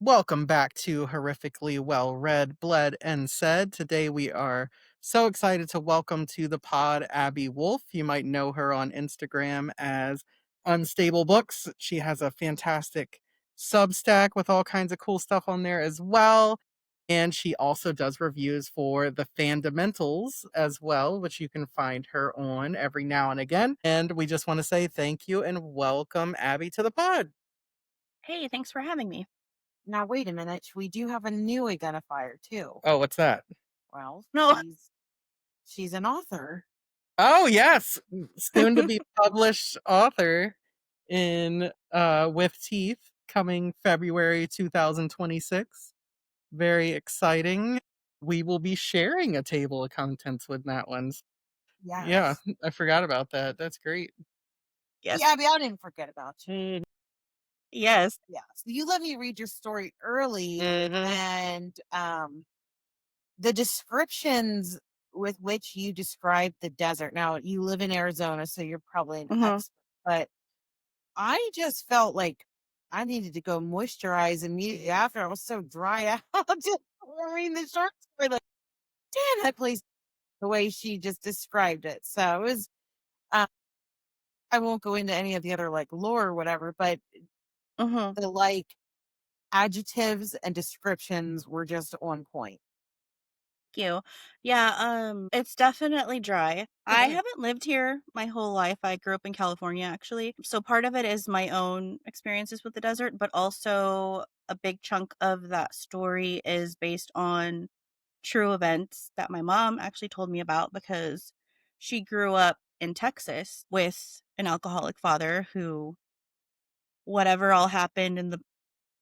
Welcome back to Horrifically Well Read, Bled, and Said. Today we are so excited to welcome to the pod Abby Wolf. You might know her on Instagram as Unstable Books. She has a fantastic Substack with all kinds of cool stuff on there as well. And she also does reviews for the Fundamentals as well, which you can find her on every now and again. And we just want to say thank you and welcome Abby to the pod. Hey, thanks for having me. Now, wait a minute. We do have a new identifier too. Oh, what's that? Well, No. she's an author. Oh, yes. Soon to be published author in With Teeth coming February 2026. Very exciting. We will be sharing a table of contents with that one. Yeah, Yes. I forgot about that. That's great. Yes. Yeah, I didn't forget about you. Mm, Yes. Yeah. So you let me read your story early, mhm. and the descriptions with which you describe the desert. Now, you live in Arizona, so you're probably an Mhm. expert, but I just felt like I needed to go moisturize immediately after. I was so dry out just reading the short story. Like, damn, that place, the way she just described it. So it was, uh, I won't go into any of the other like lore or whatever, but Mhm. the like adjectives and descriptions were just on point. Thank you. Yeah, it's definitely dry. I haven't lived here my whole life. I grew up in California actually. So part of it is my own experiences with the desert, but also a big chunk of that story is based on true events that my mom actually told me about because she grew up in Texas with an alcoholic father who whatever all happened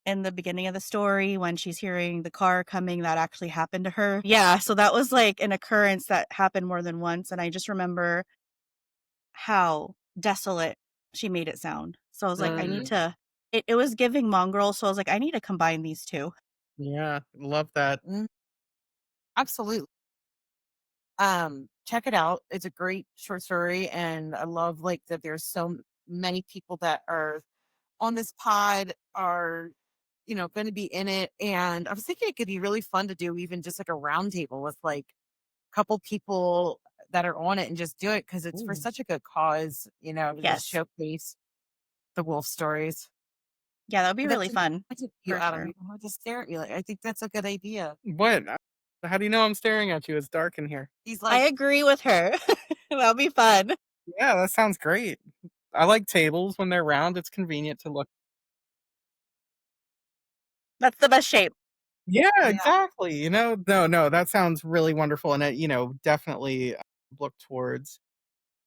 in the beginning of the story when she's hearing the car coming that actually happened to her. Yeah, so that was like an occurrence that happened more than once, and I just remember how desolate she made it sound. So I was like, I need Mm, to it was giving mongrel, so I was like, I need to combine these two. yeah, love that. Mm, absolutely. Check it out. It's a great short story, and I love like that there's many people that are on this pod are going to be in it. And I was thinking it could be really fun to do even just like a round table with like a couple people that are on it and just do it because it's for Ooh. such a good cause, to just Yes. showcase the wolf stories. Yeah, that would be And really that's fun you for out of sure. me. I just stare at me like I think that's a good idea. What? How do you know I'm staring at you? It's dark in here. He's I like, agree with her. That'll be fun. Yeah, that sounds great. I like tables when they're round. It's convenient to look. That's the best shape. Yeah, yeah, exactly. No, that sounds really wonderful. And definitely look towards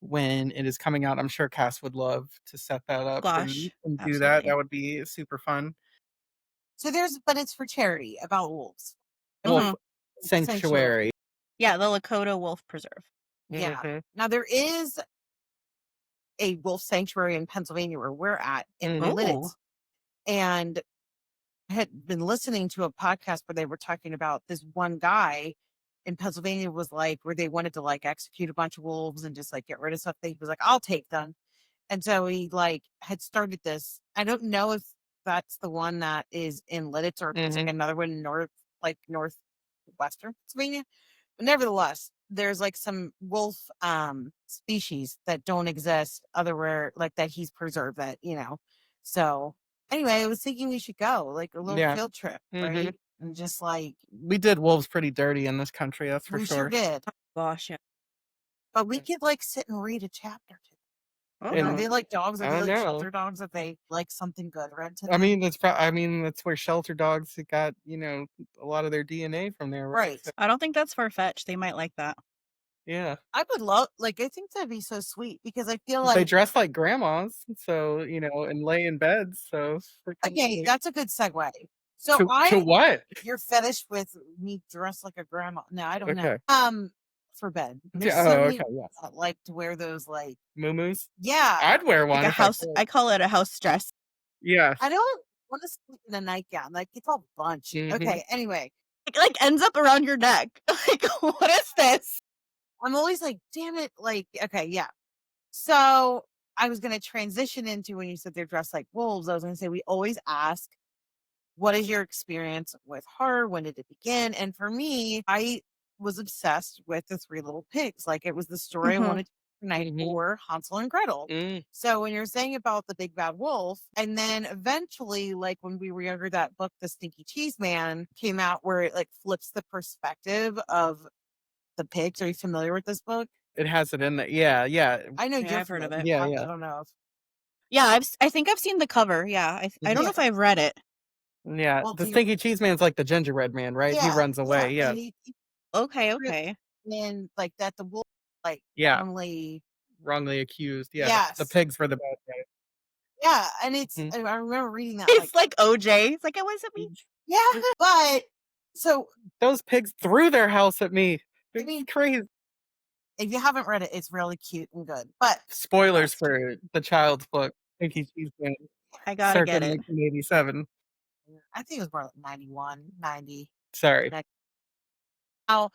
when it is coming out. I'm sure Cass would love to set that up and, Gosh, and do that. absolutely. That would be super fun. so but it's for charity about wolves. A Wolf Mhm. wolf sanctuary. Sanctuary. Yeah, the Lakota Wolf Preserve. Yeah. Hmm. Now there is a wolf sanctuary in Pennsylvania where we're at in Hmm. Oh. Lidditz. And I had been listening to a podcast where they were talking about this one guy in Pennsylvania was like where they wanted to like execute a bunch of wolves and just like get rid of stuff. He was like, I'll take them. And so he like had started this. I don't know if that's the one that is in Lidditz or if there's like Hmm. another one northwestern Pennsylvania. But nevertheless, there's like some wolf species that don't exist otherwhere like that he's preserved that. So anyway, I was thinking we should go like a little Yeah. field trip, Hmm. right? And just like We did wolves pretty dirty in this country, that's for we sure sure. did. Gosh, yeah. But we could like sit and read a chapter to are And they like dogs? Are I they don't like know. shelter dogs that they like something good read to I them? mean, that's where shelter dogs got, a lot of their DNA from there, right? Right. So, I don't think that's far-fetched. They might like that. yeah. I would love like I think that'd be so sweet because I feel They like dress like grandmas, so, and lay in beds, so freaking okay, great. that's a good segue. So To what? you're fetish with me dressed like a grandma. No, I don't know. Okay. For bed. There's Yeah, so oh, many okay, yes. that like to wear those like Muumuus? yeah. I'd wear Like one a if I house could. I call it a house dress. Yes. I don't want to sleep in a nightgown. Like it's all bunched. Mhm. Okay, anyway. It like ends up around your neck. Like, what is this? I'm always like, damn it, like, okay, yeah. So I was gonna transition into when you said they're dressed like wolves, I was gonna say we always ask what is your experience with horror? When did it begin? And for me, I was obsessed with the Three Little Pigs. Like it was the story I Mhm. wanted to night for Hansel and Gretel. So when you're saying about the big bad wolf, and then eventually, like when we were younger, that book, The Stinky Cheese Man, came out where it like flips the perspective of the pigs. Are you familiar with this book? It has it in there. Yeah, yeah. I know Yeah, you're I've heard of familiar. it. Yeah, I yeah. don't know. Yeah, I think I've seen the cover. Yeah, I don't know Yeah. if I've read it. Yeah, Well, the do you, Stinky Cheese Man's like the gingerbread man, right? He yeah, runs yeah. away, yeah. And he Okay, really, okay. and like that the wolf like Yeah, wrongly, wrongly accused, yeah. The yes. pigs were the bad guys. Yeah. And it's Mhm. I remember reading that like, It's like OJ. It's like, "It wasn't me." yeah, but so Those pigs threw their house at me. I It's mean, crazy. if you haven't read it, it's really cute and good. But Spoilers yes, for the child's book, Stinky Cheese Man, I gotta circa get it. 1987. I think it was more like 91, 90. Sorry. Now,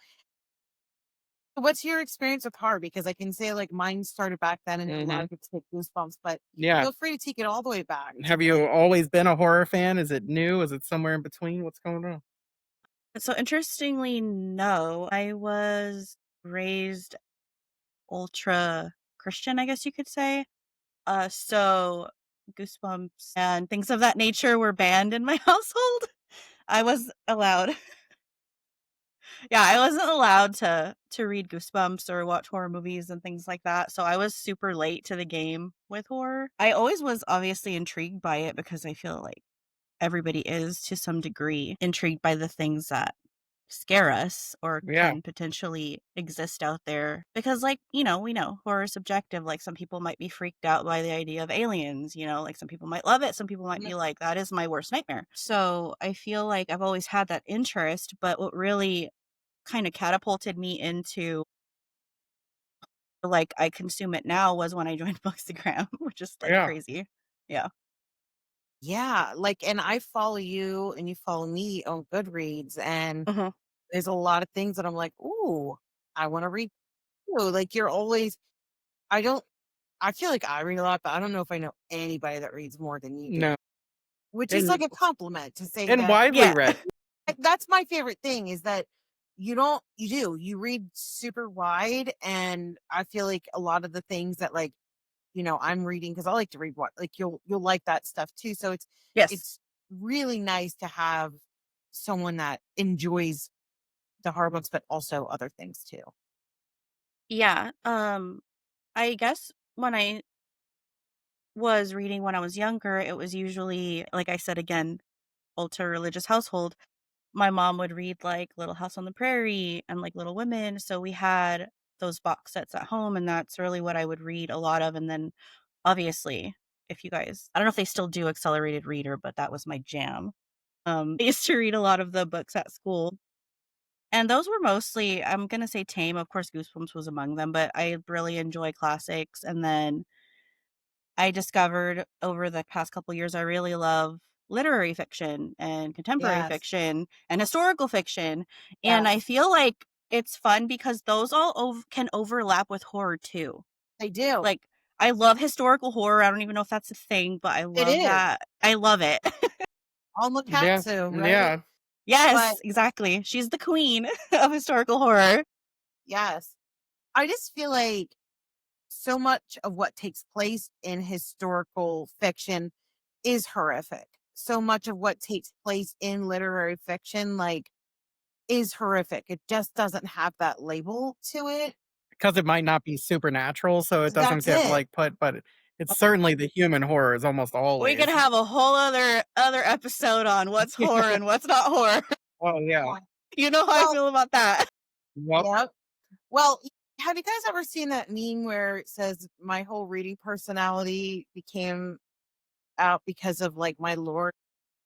what's your experience with horror? Because I can say like mine started back then and a lot Mhm. of people take goosebumps, but Yeah. feel free to take it all the way back to Have like, you always been a horror fan? Is it new? Is it somewhere in between? What's going on? So interestingly, no. I was raised ultra Christian, I guess you could say. So Goosebumps and things of that nature were banned in my household. I was allowed. Yeah, I wasn't allowed to read Goosebumps or watch horror movies and things like that. So I was super late to the game with horror. I always was obviously intrigued by it because I feel like everybody is to some degree intrigued by the things that scare us or Yeah. can potentially exist out there because like we know horror is subjective. Like some people might be freaked out by the idea of aliens, like some people might love it, some people might be like, that is my worst nightmare. So I feel like I've always had that interest, but what really kind of catapulted me into like I consume it now was when I joined Bookstagram, which is like Yeah. crazy. Yeah. yeah, like, and I follow you and you follow me on Goodreads, and Hmm. there's a lot of things that I'm like, ooh, I want to read too. Like, you're always, I don't, I feel like I read a lot, but I don't know if I know anybody that reads more than you do, No. which is And like a compliment to say and that. widely Yeah. read. That's my favorite thing is that you don't, you do, you read super wide. And I feel like a lot of the things that like, I'm reading because I like to read what like you'll like that stuff too. So Yes. it's really nice to have someone that enjoys the horror books, but also other things too. Yeah. I guess when I was reading when I was younger, it was usually, like I said again, ultra religious household. My mom would read like Little House on the Prairie and like Little Women. So we had those box sets at home, and that's really what I would read a lot of. And then obviously, if you guys, I don't know if they still do accelerated reader, but that was my jam. I used to read a lot of the books at school. And those were mostly, I'm gonna say tame. Of course, Goosebumps was among them, but I really enjoy classics. And then I discovered over the past couple years, I really love literary fiction and contemporary Yes. fiction and historical fiction. And I Yes. feel like it's fun because those all can overlap with horror too. They do. Like, I love historical horror. I don't even know if that's a thing, but I It love is. that. I love it. Alma Yeah. Katsu, right? Yeah. But Yes, exactly. She's the queen of historical horror. yes. I just feel like so much of what takes place in historical fiction is horrific. So much of what takes place in literary fiction, like, is horrific. It just doesn't have that label to it. Because it might not be supernatural, so it doesn't That's get, it. like, put but it's certainly the human horror is almost We could always. have a whole other episode on what's horror and what's not horror. Oh, yeah. You know how I Well, feel about that. Yep. yep. Well, have you guys ever seen that meme where it says my whole reading personality became out because of like my lore?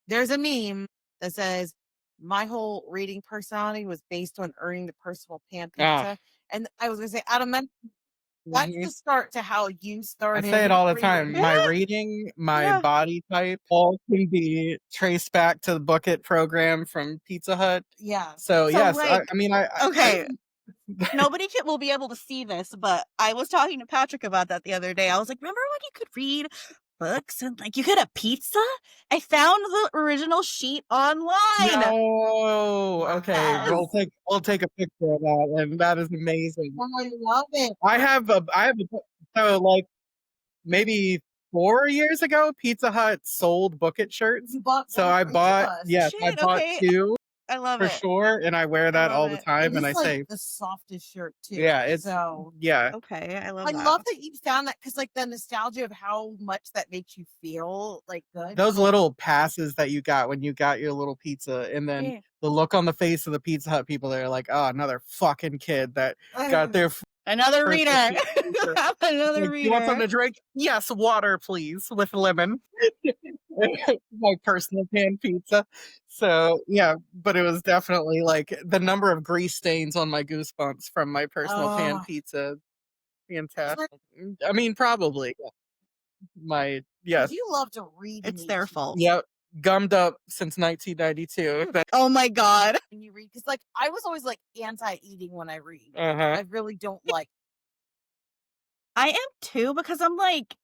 There's a meme that says my whole reading personality was based on earning the personal pan Ah. pizza. And I was gonna say, Adam, that's Mhm. the start to how you I say it started all the time. reading. My Yeah, reading, my yeah. body type, all can be traced back to the bucket program from Pizza Hut. Yeah. So, So, yes, I like, I mean, I okay, will be able to see this, but I was talking to Patrick about that the other day. I was like, remember when you could read books and like you get a pizza. I found the original sheet online. No. Okay, Yes. we'll take a picture of that, and that is amazing. Oh, I love it. So like maybe 4 years ago, Pizza Hut sold Book It shirts. You bought So one I for each of bought us. yes, I Shit. bought Okay. 2 I love for it. sure, and I wear I that love all the it. time, It and is I like say the softest shirt too. yeah, it's So yeah. Okay. I love I that. love that you found that because like the nostalgia of how much that makes you feel like good. Those little passes that you got when you got your little pizza, and then Yeah. the look on the face of the Pizza Hut people, they're like, "Oh, another fucking kid that got their Another personal reader. pizza." Another Like, "You want reader. something to drink?" "Yes, water, please, with lemon." My personal pan pizza. So, yeah, but it was definitely, like, the number of grease stains on my goosebumps from my personal pan Oh, pizza, fantastic. because I mean, probably, yeah. My yes. you love to read and It's eat their fault. cheese. Yep, gummed up since 1992. Oh my God. When you read, because like I was always like anti-eating when I read. Uh-huh. I really don't like. I am too because I'm like,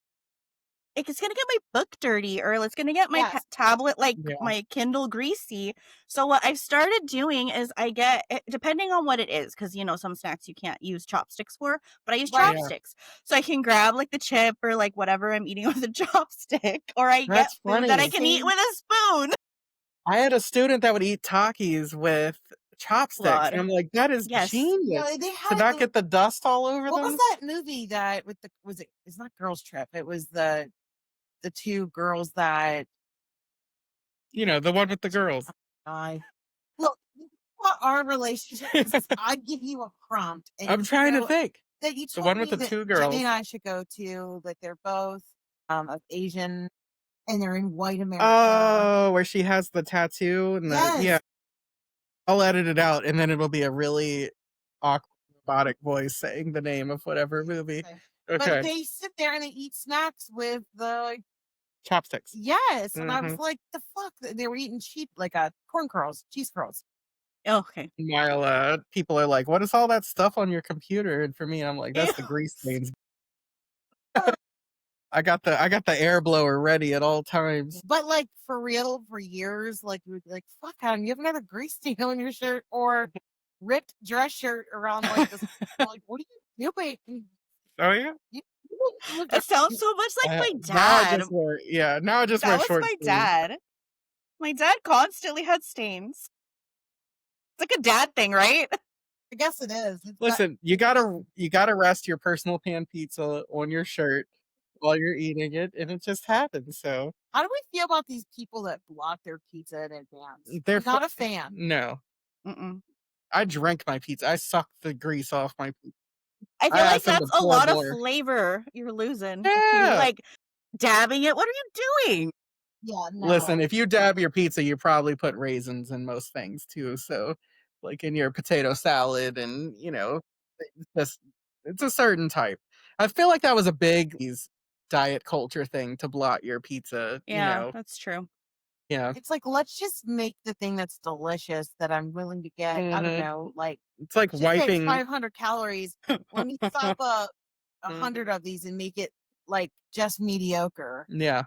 it's gonna get my book dirty or it's gonna get my Yes, tablet, like Yeah, my Kindle greasy. So what I've started doing is I get depending on what it is, because some snacks you can't use chopsticks for, but I use right. yeah. chopsticks. So I can grab like the chip or like whatever I'm eating with a chopstick, or I get That's food that I funny. can eat Same with a spoon. I had a student that would eat Takis with chopsticks, and God. I'm like, "That is Yes. genius." No, they To had not get the dust all over what was them? that movie that with the was it? It's not Girls Trip. It was the two girls that The one with the girls. I look. What our relationship is I give you a prompt and I'm you trying to go think. that you The told one with me the that 2 Jenny girls. and I should go to. That they're both of Asian and they're in white America. Oh, where she has the tattoo and the yeah. Yes. I'll edit it out, and then it'll be a really awkward robotic voice saying the name of whatever movie. Okay. But Okay. they sit there and they eat snacks with the Chopsticks. yes, and I was Mhm. like, the fuck? They were eating cheap like corn curls, cheese curls. Okay. While, people are like, "What is all that stuff on your computer?" And for me, I'm like, Ew. "That's the grease stains." I got the air blower ready at all times. But like for real, for years, like we would be like, fuck Adam, you have another grease stain on your shirt or ripped dress shirt around like this. Like, what are you doing? Oh, yeah? You look It sounds so much like my Now I dad. just wear yeah, now I just That wear was short my sleeves. dad. My dad constantly had stains. It's like a dad thing, right? I guess it is. It's not, Listen, you gotta rest your personal pan pizza on your shirt while you're eating it, and it just happens, so how do we feel about these people that block their pizza in advance? they're I'm fu not a fan. no. Mm-mm. I drank my pizza. I sucked the grease off my pizza. I I feel like asked them to that's a pour lot of more. flavor you're losing if you're Yeah. like dabbing it. What are you doing? Yeah, Listen, no. if you dab your pizza, you probably put raisins in most things too, so, like, in your potato salad and, just it's a certain type. I feel like that was a big diet culture thing to blot your pizza, Yeah, that's true. yeah. It's like, let's just make the thing that's delicious that I'm willing to get. I don't Mhm. know, like It's like just say it's wiping 500 calories. Let me stop a Mhm. hundred of these and make it like just mediocre. Yeah.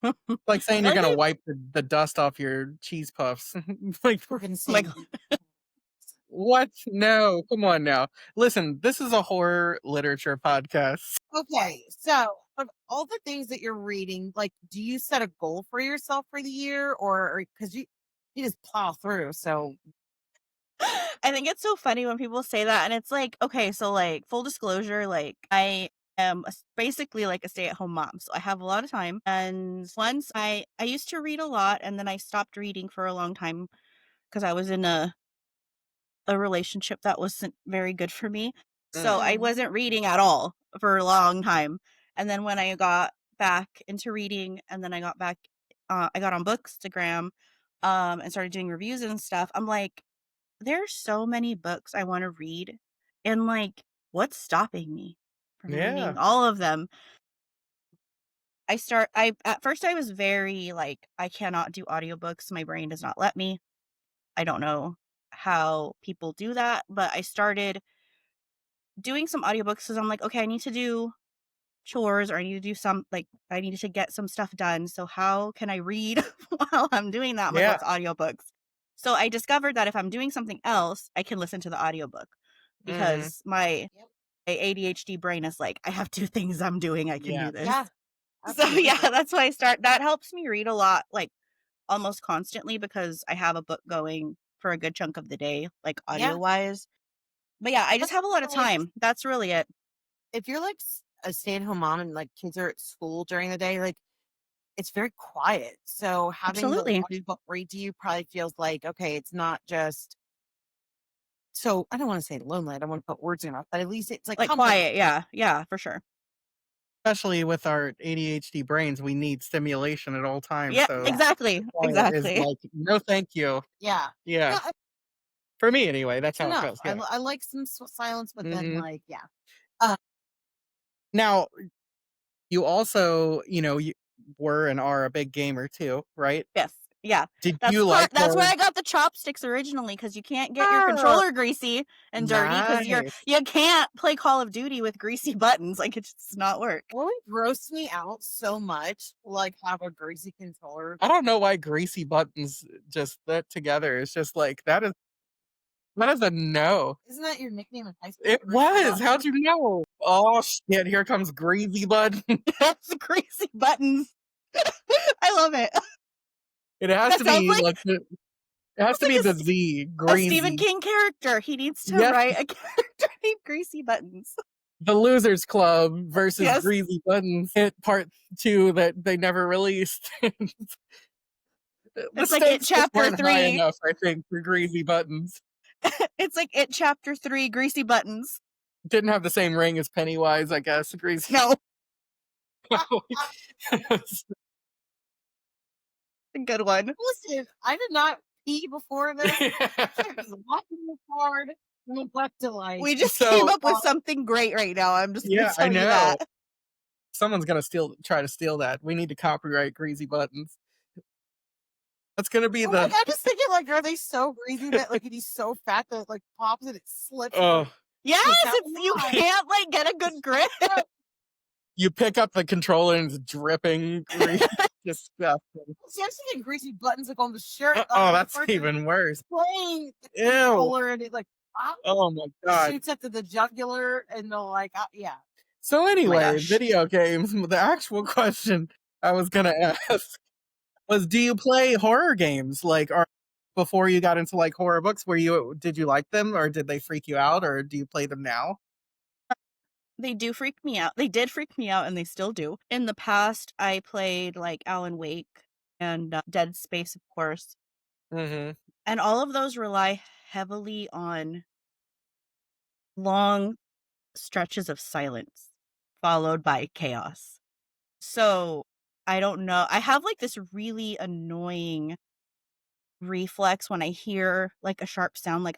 I Like saying feel you're like gonna wipe the dust off your cheese puffs. Like, For like insane. what? No, come on now. Listen, this is a horror literature podcast. Okay, so of all the things that you're reading, like, do you set a goal for yourself for the year, or because you just plow through? So I think it's so funny when people say that and it's like, okay, so like full disclosure, like I am basically like a stay-at-home mom. So I have a lot of time. And once I used to read a lot and then I stopped reading for a long time because I was in a relationship that wasn't very good for me. So Mm. I mhm. wasn't reading at all for a long time. And then when I got back into reading and then I got on Bookstagram and started doing reviews and stuff, I'm like, there's so many books I want to read. And like, what's stopping me from Yeah. reading all of them? I at first I was very like, I cannot do audiobooks. My brain does not let me. I don't know how people do that, but I started doing some audiobooks because I'm like, okay, I need to do chores or I need to do some like I need to get some stuff done. So how can I read while I'm doing that? I'm like, Yeah. what's audiobooks? So I discovered that if I'm doing something else, I can listen to the audiobook Mhm. because my Yep. ADHD brain is like, I have two things I'm doing. I can Yeah. do this. Yeah, So yeah, absolutely. that's why I start. That helps me read a lot, like almost constantly because I have a book going for a good chunk of the day, like audio Yeah. wise. But yeah, I just Plus, have a lot of like, time. That's really it. if you're like a stay-at-home mom and like kids are at school during the day, like it's very quiet. So having the Absolutely. audiobook read to you probably feels like, okay, it's not just so I don't want to say lonely. I don't want to put words in your mouth, but at least it's like Like comforting. quiet. Yeah. Yeah, for sure. Especially with our ADHD brains, we need stimulation at all times, Yeah, so Yeah. exactly. the quiet is Exactly. like, "No, thank you." Yeah. Yeah. Yeah. For me anyway, that's It's how it enough. goes, yeah. I like some silence, but then Mhm. like, yeah. Uh, Now, you also, you were and are a big gamer too, right? Yes. Yeah. Did you like That's where horror? I got the chopsticks originally because you can't get your Ah, controller greasy and dirty because nice. you can't play Call of Duty with greasy buttons. Like it just does not work. well, it grossed me out so much. Like have a greasy controller. I don't know why greasy buttons just that together is just like, that is a no. Isn't that your nickname in high school? It Greasy was, button. how'd you know? Oh, shit, here comes greasy button. That's greasy buttons. I love it. It has That to sounds be like like it has that's to like be the Z, A Stephen greasy. King character. He needs to Yes, write a character named Greasy Buttons. the Losers Club versus Yes. Greasy Buttons hit part 2 that they never released. The It's like it stakes just chapter weren't high 3. enough, I think, for Greasy Buttons. It's like it chapter 3 Greasy Buttons. Didn't have the same ring as Pennywise, I guess. Greasy. No, a good one. Listen, I did not pee before this. I was laughing this hard. And I'm back to like, We just came So, up with something great right now. I'm just gonna yeah, I tell you know. that. Someone's gonna try to steal that. We need to copyright Greasy Buttons. That's gonna be well, like the I'm just thinking, like, are they so greasy that like he's so fat that it, like pops and it slips? And, oh, like, Yes, take that it's you line. can't like get a good grip. you pick up the controller and it's dripping grease. Disgusting. See, I'm seeing greasy buttons like on the shirt. Oh, The that's part that even worse. playing the Ew. controller and it like Oh my god. shoots up to the jugular and they're like, yeah. So Oh my anyway, gosh. video games. The actual question I was gonna ask was, do you play horror games? Like, or before you got into like horror books, did you like them, or did they freak you out, or do you play them now? They do freak me out. They did freak me out and they still do. In the past, I played like Alan Wake and Dead Space, of course. Hmm. And all of those rely heavily on long stretches of silence followed by chaos. So, I don't know. I have like this really annoying reflex when I hear like a sharp sound. Like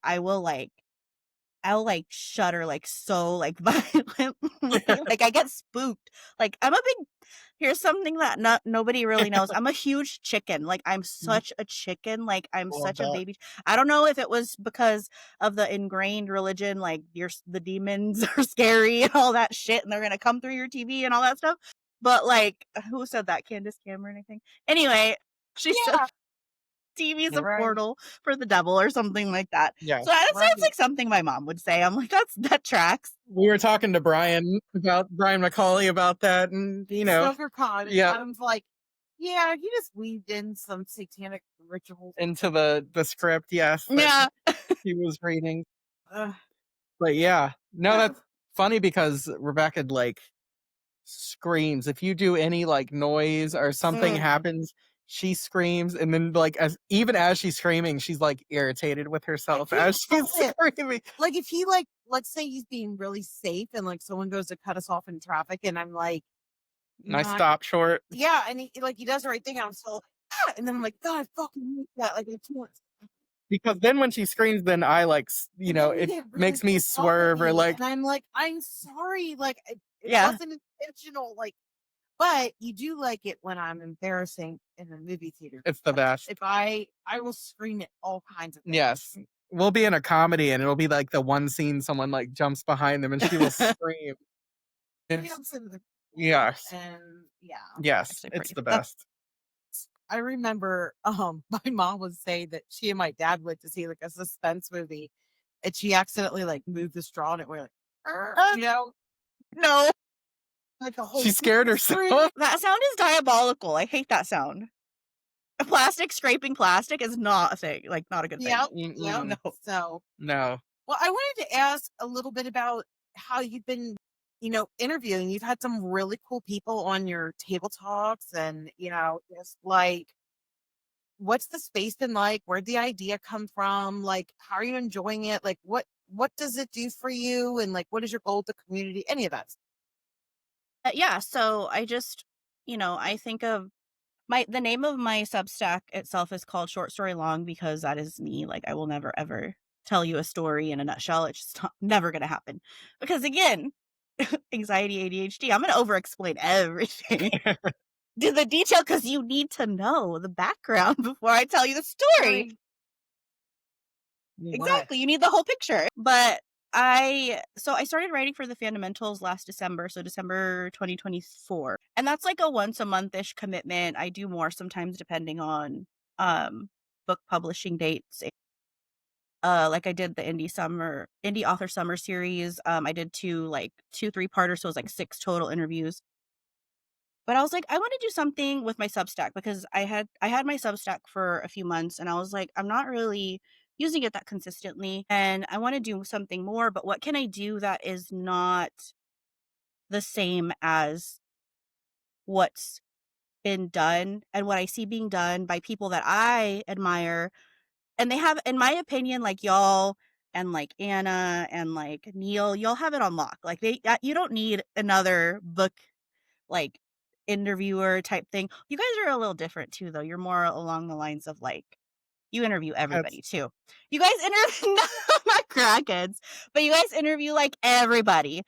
I'll like shudder like so like violently. Like I get spooked. Like I'm a big here's something that nobody really knows. I'm a huge chicken. Like I'm such a chicken. Like I'm Love such a that. baby. I don't know if it was because of the ingrained religion, like the demons are scary and all that shit, and they're gonna come through your TV and all that stuff. But like, who said that? Candace Cameron, I think. Anyway, she said Yeah. TV is a Right. portal for the devil or something like that. Yeah. So that's Right. like something my mom would say. I'm like, that tracks. We were talking to Brian McCauley about that, and Stoker Khan. And yeah, Adam's like, yeah, he just weaved in some satanic rituals. into the script, yes, that Yeah. he was reading. Ugh. But yeah, no, that's funny because Rebecca like screams if you do any like noise or something Mm. happens. She screams, and then like as she's screaming, she's like irritated with I herself can't as she's help it. screaming. Like if he like, let's say he's being really safe and like someone goes to cut us off in traffic and I'm like, And I not, stop short yeah. And he does the right thing. And I'm still, and then I'm like, God, I fucking hate that. Like I can't. because then when she screams, then I like And then you it get really makes me pissed off at swerve or me, like and I'm like, I'm sorry. Like it Yeah. wasn't intentional. Like, but you do like it when I'm embarrassing in the movie theater. it's the best. If I will scream at all kinds of things. Yes. We'll be in a comedy and it'll be like the one scene someone like jumps behind them and she will scream. Maybe It's- I'm sitting there. Yes. And yeah, Yes, Actually it's pretty the that's best. I remember my mom would say that she and my dad went to see like a suspense movie and she accidentally like moved the straw and it went like, Ah, you know, No, like a she whole scared screen. herself. that sound is diabolical. I hate that sound. Plastic scraping plastic is not a thing, like, not a good thing. Yep, yep. No. Mm-mm. So, No. well, I wanted to ask a little bit about how you've been, interviewing. You've had some really cool people on your table talks and, just like, what's the space been like? Where'd the idea come from? Like, how are you enjoying it? Like, what does it do for you? And like, what is your goal with the community? Any of that. Yeah, so I think of the name of my Substack itself is called Short Story Long because that is me, like, I will never ever tell you a story in a nutshell, it's just never gonna happen. Because again, anxiety, ADHD, I'm gonna over explain everything to the detail because you need to know the background before I tell you the story. Right. What? Exactly, you need the whole picture. But I started writing for the Fundamentals last December, so December 2024. And that's like a once a month-ish commitment. I do more sometimes depending on book publishing dates. Like I did the indie author summer series. I did two 3-parters, so it was like 6 total interviews. But I was like, I want to do something with my Substack because I had my Substack for a few months and I was like, I'm not really using it that consistently and I want to do something more, but what can I do that is not the same as what's been done and what I see being done by people that I admire and they have in my opinion like y'all and like Anna and like Neil, y'all have it on lock. Like you don't need another book like, interviewer type thing. You guys are a little different too, though. You're more along the lines of, like, you interview That's everybody too. You guys interview not crackheads, but you guys interview, like, everybody.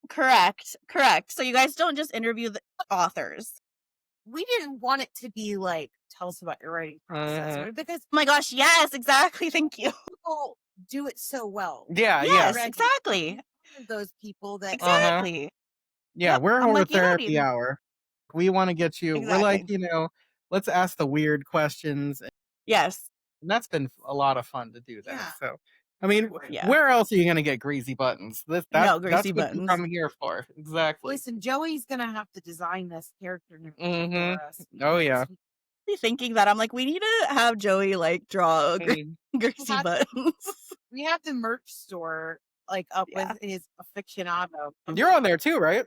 Correct, correct. So you guys don't just interview the authors. We didn't want it to be like, tell us about your writing process, uh, right? Because Oh my gosh, yes, exactly, thank you. people do it so well yeah, yeah. Yes, already. exactly, One of those people that Uh-huh. exactly. Yeah, Yep, we're I'm horror like, "You don't therapy need." hour. We wanna get you we're like, Exactly. let's ask the weird questions, and Yes. that's been a lot of fun to do that, yeah. so, I mean, Yeah. where else are you gonna get greasy buttons? No, That's greasy what you buttons. come here for. Exactly. Listen, Joey's gonna have to design this character narration Mhm. for us Oh, because yeah. Thinking that, I'm like, "We need to have Joey, like, draw I we greasy have to buttons." we have the merch store like up Yeah. with his aficionado. You're on there too, right?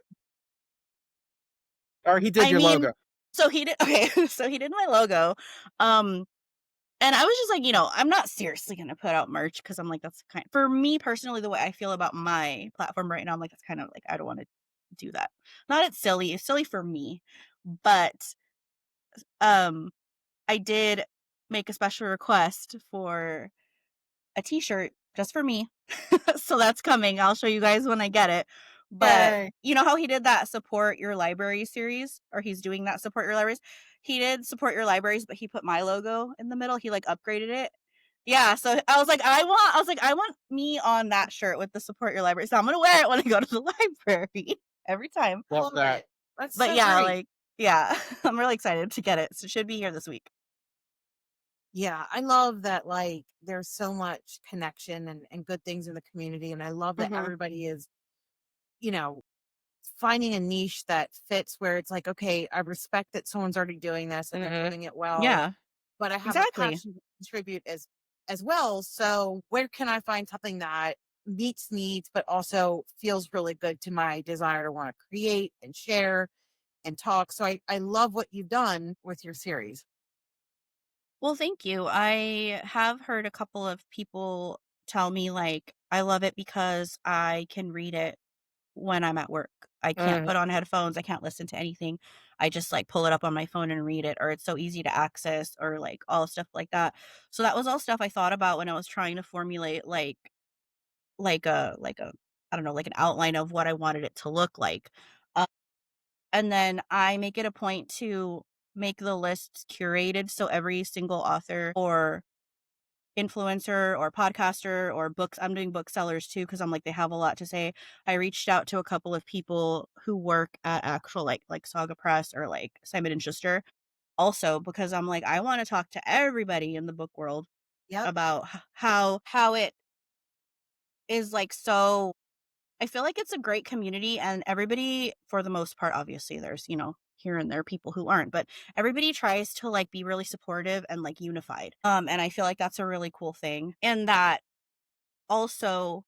Or he did I your mean, logo? so he did okay, so he did my logo, um, and I was just like, I'm not seriously gonna put out merch because 'cause I'm like, that's kind for me personally, the way I feel about my platform right now, I'm like, that's kind of like, I don't wanna do that. Not it's silly for me, but, um, I did make a special request for a t-shirt just for me. So that's coming. I'll show you guys when I get it. But Yay. you know how he did that support your library series or he's doing that support your libraries? He did support your libraries, but he put my logo in the middle. He like upgraded it. Yeah, so I want me on that shirt with the support your library. So I'm gonna wear it when I go to the library every time. Love Love that. it. That's But so yeah, great. like yeah, I'm really excited to get it. So it should be here this week. Yeah, I love that like there's so much connection and good things in the community. And I love that Mhm. everybody is, you know, finding a niche that fits where it's like, okay, I respect that someone's already doing this and they're Mhm. doing it well, Yeah, but I have a exactly. passion to contribute as well. So where can I find something that meets needs but also feels really good to my desire to want to create and share and talk. So I love what you've done with your series. Well, thank you. I have heard a couple of people tell me, like, I love it because I can read it when I'm at work. I can't Mhm. put on headphones. I can't listen to anything. I just like pull it up on my phone and read it, or it's so easy to access, or like all stuff like that. So that was all stuff I thought about when I was trying to formulate like a I don't know, like an outline of what I wanted it to look like. Uh, and then I make it a point to make the lists curated so every single author or influencer or podcaster or books. I'm doing booksellers too because I'm like they have a lot to say. I reached out to a couple of people who work at actual like Saga Press or like Simon and Schuster also because I'm like I want to talk to everybody in the book world Yep. about how it is like so I feel like it's a great community and everybody for the most part obviously there's, here and there people who aren't, but everybody tries to like be really supportive and like unified. And I feel like that's a really cool thing. And that also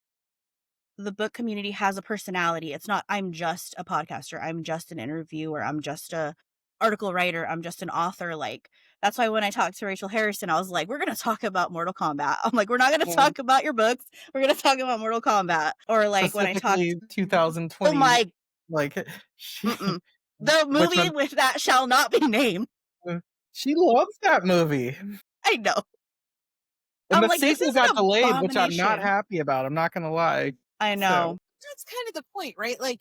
the book community has a personality. It's not I'm just a podcaster, I'm just an interviewer, I'm just a article writer, I'm just an author. Like that's why when I talked to Rachel Harrison, I was like, we're gonna talk about Mortal Kombat. I'm like, we're not gonna Mm, talk about your books. We're gonna talk about Mortal Kombat. Or like when I talked specifically oh 2020, my like, she mm-mm. The which movie one? with that shall not be named. She loves that movie, I know. and I'm the like, this sequel is got an delayed, which I'm not abomination. happy about, I'm not gonna lie. I So know. That's kind of the point, right? Like,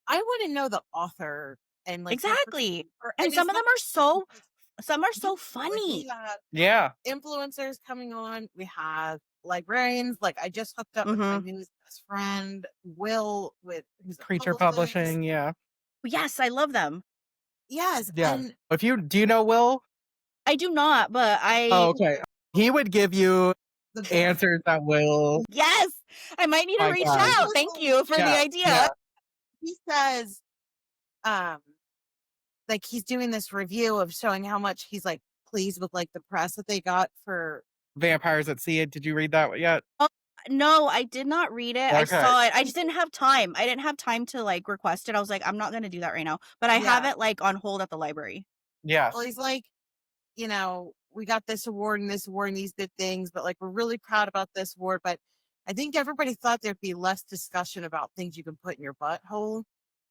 I want to know the author and like their Exactly. perspective. And And it's some of not them are so because some are yeah, so like we funny. have yeah, influencers coming on, we have librarians. Like I just hooked up with my Mhm. newest best friend, Will, with who's a Creature publicist. Publishing, yeah. Yes, I love them. Yes, Yeah. and If you do you know Will? I do not, but Oh, I okay. He would give you the best. answers that will yes, I might need to my reach god. He out. was Thank like, you for the Yeah, yeah. idea. he says, um, like he's doing this review of showing how much he's like pleased with like the press that they got for. Vampires at Sea, did you read that yet? Oh, no, I did not read it. I Okay. saw it. I just didn't have time. I didn't have time to like request it. I was like, I'm not gonna do that right now. But I have Yeah. it like on hold at the library. Well, Yes. he's like, we got this award and this award and these good things, but like we're really proud about this award. But I think everybody thought there'd be less discussion about things you can put in your butthole.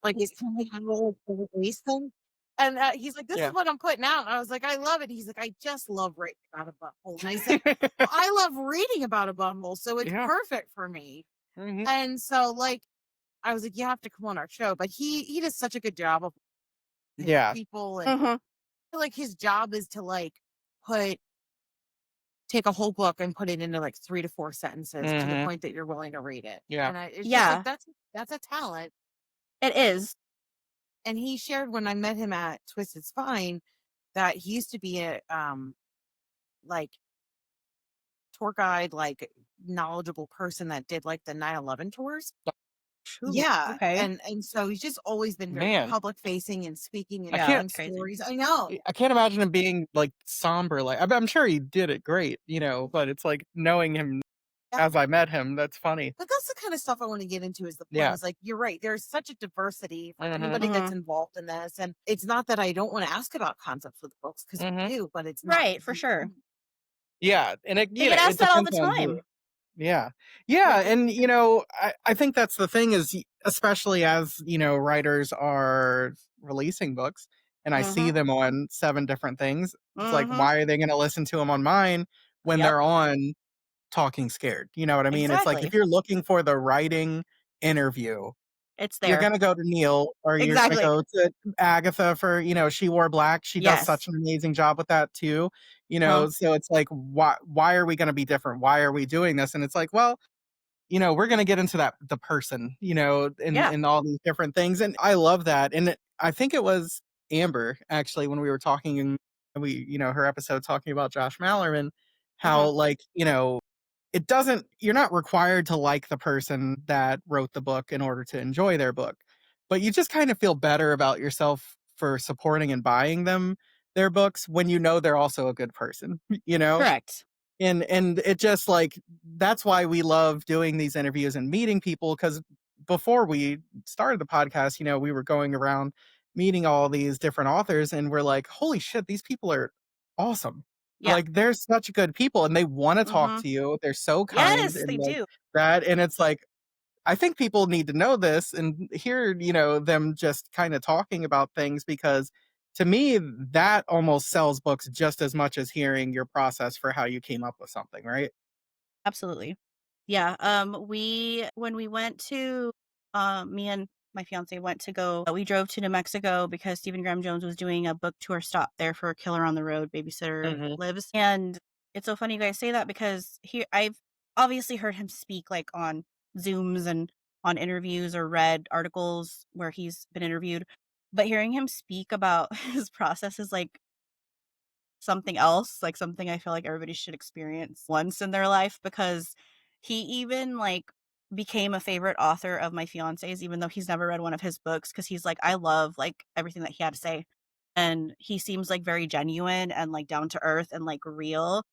Like it's kind of like a waste thing. And he's like, this is Yeah. what I'm putting out. And I was like, I love it. He's like, I just love writing about a butthole. And I said, well, I love reading about a butthole. So it's Yeah. perfect for me. Mhm. And so like, I was like, you have to come on our show. But he does such a good job of Yeah. people. And Mhm. I feel like his job is to like put take a whole book and put it into like 3 to 4 sentences to the Mhm. point that you're willing to read it. Yeah. And it's just like Yeah, that's a talent. it is. And he shared when I met him at Twisted Spine that he used to be a like tour guide, like knowledgeable person that did like the 9/11 tours. Shoot. Yeah, Okay. and so he's just always been very Man, public facing and speaking and I Yeah, can't telling that's crazy. stories. I know. I can't imagine him being, like, somber, like I'm sure he did it great, but it's like knowing him Yeah. as I met him, that's funny. But that's the kind of stuff I want to get into is the point Yeah. is like you're right. There's such a diversity for Mhm. anybody that's Mhm. involved in this. And it's not that I don't want to ask about concepts with books because we Mhm. do, but it's not Right, for the sure. only. Yeah, and I get it asked that all depends the on who. time. Yeah. Yeah, Like and, I think that's the thing is especially as, writers are releasing books, and I see Mhm. them on 7 different things, it's like, Mhm. why are they gonna listen to them on mine when Yep. they're on Talking Scared? You know what I mean? It's like, if Exactly. you're looking for the writing interview, It's you're there. gonna go to Neil or you're gonna Exactly. go to Agatha for, She Wore Black. She does Yes. such an amazing job with that too, Huh. so it's like, why are we gonna be different? Why are we doing this? And it's like, well, we're gonna get into the person, Yeah. in all these different things, and I love that, and I think it was Amber, actually, when we were talking and her episode talking about Josh Mallerman, how, Mhm. like, it doesn't you're not required to like the person that wrote the book in order to enjoy their book, but you just kind of feel better about yourself for supporting and buying their books when they're also a good person, you know? Correct. And it just like that's why we love doing these interviews and meeting people because before we started the podcast, we were going around meeting all these different authors and we're like, holy shit, these people are awesome. Yeah. Like they're such good people and they want to talk Mhm. to you. They're so kind Yes, they and like do. that. And it's like, I think people need to know this and hear, them just kind of talking about things because to me, that almost sells books just as much as hearing your process for how you came up with something, right? Absolutely. Yeah, we when we went to, me and my fiancé went to go we drove to New Mexico because Stephen Graham Jones was doing a book tour stop there for Killer on the Road, Babysitter Mhm. Lives, and it's so funny you guys say that because I've obviously heard him speak like on Zooms and on interviews or read articles where he's been interviewed. But hearing him speak about his process is like something else, like something I feel like everybody should experience once in their life because he even like became a favorite author of my fiance's, even though he's never read one of his books, because he's like, I love like everything that he had to say. And he seems like very genuine and like down to earth and like real.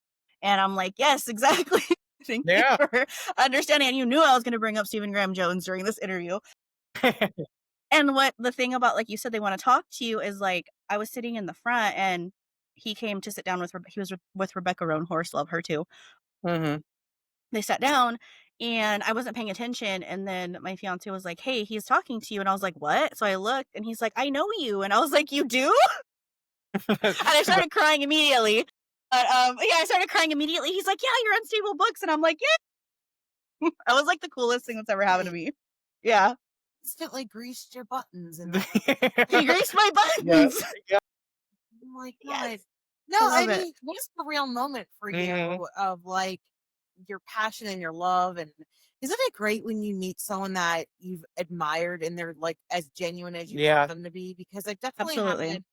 And I'm like, yes, exactly. Thank you Yeah. for understanding. And you knew I was going to bring up Stephen Graham Jones during this interview. And what the thing about, like you said, they wanna talk to you is, like, I was sitting in the front and he came to sit down with he was with Rebecca Roanhorse, love her too. Mhm. They sat down and I wasn't paying attention, and then my fiancé was like, "Hey, he's talking to you," and I was like, "What?" So I looked and he's like, "I know you," and I was like, "You do?" And I started crying immediately. But, yeah, I started crying immediately. He's like, "Yeah, your unstable books," and I'm like, "Yeah." That was, like, the coolest thing that's ever happened to Like, me. Yeah. instantly greased your buttons and He greased my Yeah, buttons. yeah. oh my god. Yes. No, I I love it. mean, what is the real moment for Mhm. you of like your passion and your love? And isn't it great when you meet someone that you've admired and they're like as genuine as you want Yeah, them to be? Because I've definitely Absolutely. had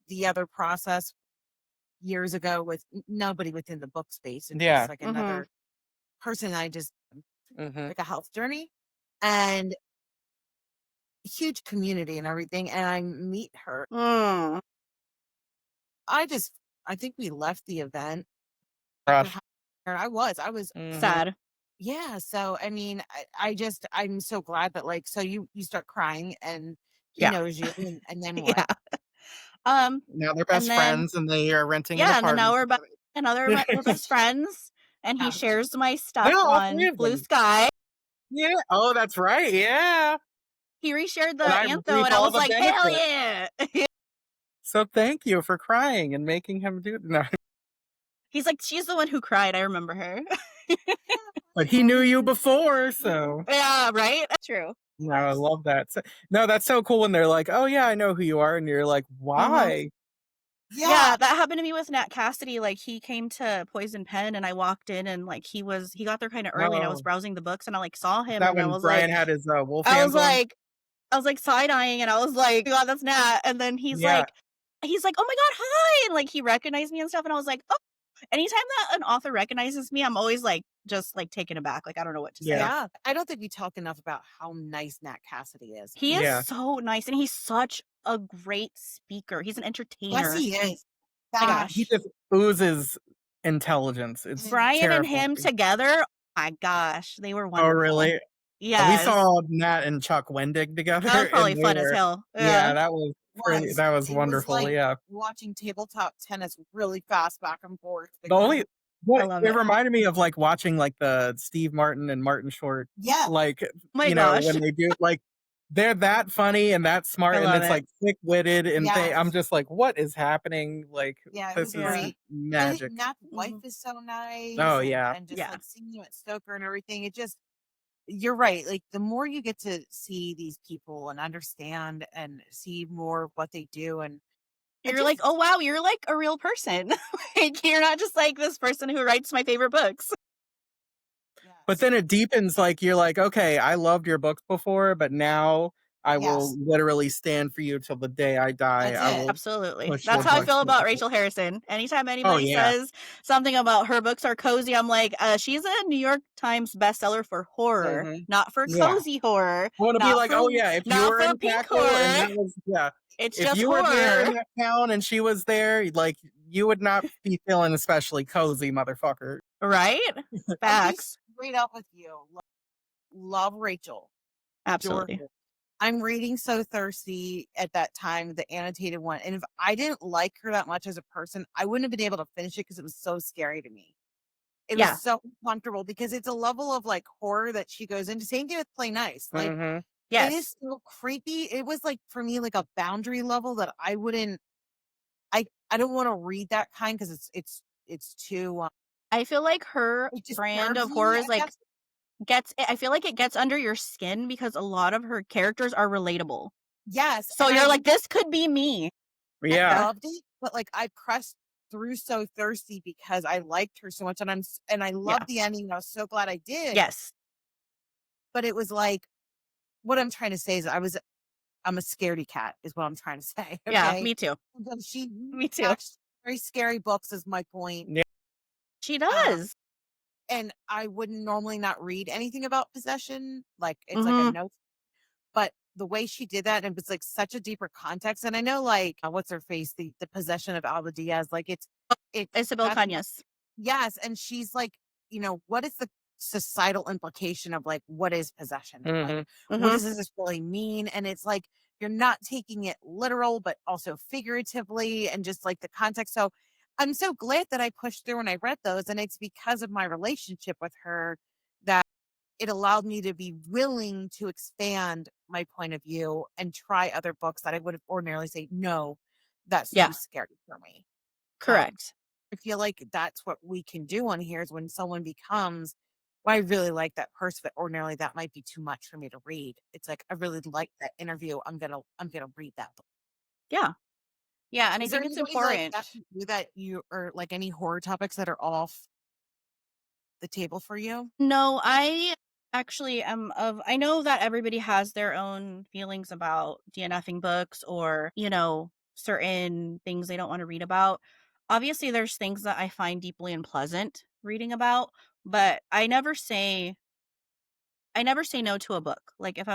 the other process years ago with nobody within the book space and just yeah. like Mhm. another person I just Mhm. like a health journey and huge community and everything. And I meet her. Mm. I just, I think we left the event after Rough. I was, Mhm. Sad. yeah. So, I mean, I'm so glad that like, so you start crying and he Yeah. knows you and then what? Yeah. Um, Now they're and best then friends and they are renting an yeah, and then now apartment we're together. best friends, and he Yeah. shares my Yeah, stuff all 3 on of Blue them. Sky. Yeah. Oh, that's right, yeah. He reshared the And I Antho, reap and I all was the like, "Hell benefit. yeah." So thank you for crying and making him do no, He's like, "She's the one who cried, I remember her." but he knew you before, so Yeah, right? True. no, I love that. So no, that's so cool when they're like, "Oh, yeah, I know who you are," and you're like, Mhm. "Why?" Yeah. Yeah, that happened to me with Nat Cassidy, like, he came to Poison Pen, and I walked in, and, like, he got there kinda early, and I was Oh, browsing the books, and I, like, saw is him, that and when Brian had his, wolf I was hands on? like I was, like, side-eyeing, and I was like, "God, that's Nat," and then Yeah, he's like, "Oh my god, hi," and, like, he recognized me and stuff, and I was like, "Oh." Anytime that an author recognizes me, I'm always, like, just, like, taken aback, like, I don't know what to say. yeah, Yeah. I don't think we talk enough about how nice Nat Cassidy is. He is yeah. so nice, and he's such a great speaker. He's an Yes, entertainer. he is. My He gosh. Gosh. just oozes intelligence. It's And Brian and him terrifying. together, my gosh, they were Oh, wonderful. really? We Yes. saw Nat and Chuck Wendig That was together, probably and they fun as were hell. yeah, Yeah. was that was it was wonderful, like yeah. watching tabletop tennis really fast back and forth The only because I what love it it. reminded me of, like, watching, like, the Steve Martin and Martin Short, yeah, like, Oh my gosh. when they do like, they're that funny and that I smart, and love it's, it. like, quick-witted, and I'm yes. just like, "What is happening?" Like, Yeah, it this was is Yeah. great. And magic. Nat's wife Mhm. is so nice Oh, yeah. and just Yeah. like seeing you at Stoker and everything. It just you're right. Like the more you get to see these people and understand and see more of what they do and it You're like, "Oh, just wow, you're like a real person." Like, you're not just like this person who writes my favorite books. But yes. then it deepens, like, you're like, "Okay, I loved your books before, but now I will Yes. literally stand for you till the day I die. That's I it. will Absolutely. push your That's how I And books." feel about Rachel Harrison. Anytime Oh, anybody yeah. says something about her books are cozy, I'm like, she's a New York Times bestseller for horror, Mhm. not for Yeah. cozy horror, I wanna be not like, for "Oh, yeah, if you not were for in pink Cackle and horror. that was" yeah. It's If just you were there in horror. that town and she was there, like, you would not be feeling especially cozy, motherfucker. Right? I'll be Facts. straight up with you. Love Rachel. Adore Absolutely. her. I'm reading So Thirsty at that time, the annotated one. And if I didn't like her that much as a person, I wouldn't have been able to finish it because it was so scary to me. It was Yeah. so uncomfortable because it's a level of like horror that she goes into. Same thing with Play Nice. Like Mhm. it is Yes. so creepy. It was like for me like a boundary level that I wouldn't I don't want to read that kind because it's too I feel like her it brand disturbs of me, horror is I like guess. I feel like it gets under your skin because a lot of her characters are relatable. Yes. So you're like, this could be me. I Yeah. Yeah. loved it, but like I pressed through so thirsty because I liked her so much, and and I Yeah. loved the ending, and I was so glad I did. Yes. But it was like, what I'm trying to say is I'm a scaredy cat, is what I'm trying to say. Yeah, Okay. me too. And she Me too. actually very scary books is my point. Yeah. She Um, does. and I wouldn't normally not read anything about possession. Like it's like a Mhm. no. But the way she did that, and it was, like, such a deeper context, and I know, like, what's her face? The possession of Alba Diaz, like, it's Isabel that's Cañas. yes, and she's like, what is the societal implication of, like, what is possession? Like, Mhm. what Mhm. does this really mean? And it's like, you're not taking it literal, but also figuratively and just, like, the context. So, I'm so glad that I pushed through and I read those, and it's because of my relationship with her that it allowed me to be willing to expand my point of view and try other books that I would have ordinarily say, no, that's too Yeah, scary for me. Um, correct. I feel like that's what we can do on here is when someone becomes, well, I really like that person, but ordinarily that might be too much for me to read. It's like, I really like that interview. I'm gonna read that book. Yeah. Yeah, and I Is there think it's any ways like that important. for you that you or like any horror topics that are off the table for you? No, I actually am of I know that everybody has their own feelings about DNFing books or, certain things they don't want to read about. Obviously, there's things that I find deeply unpleasant reading about, but I never say no to a book. Like if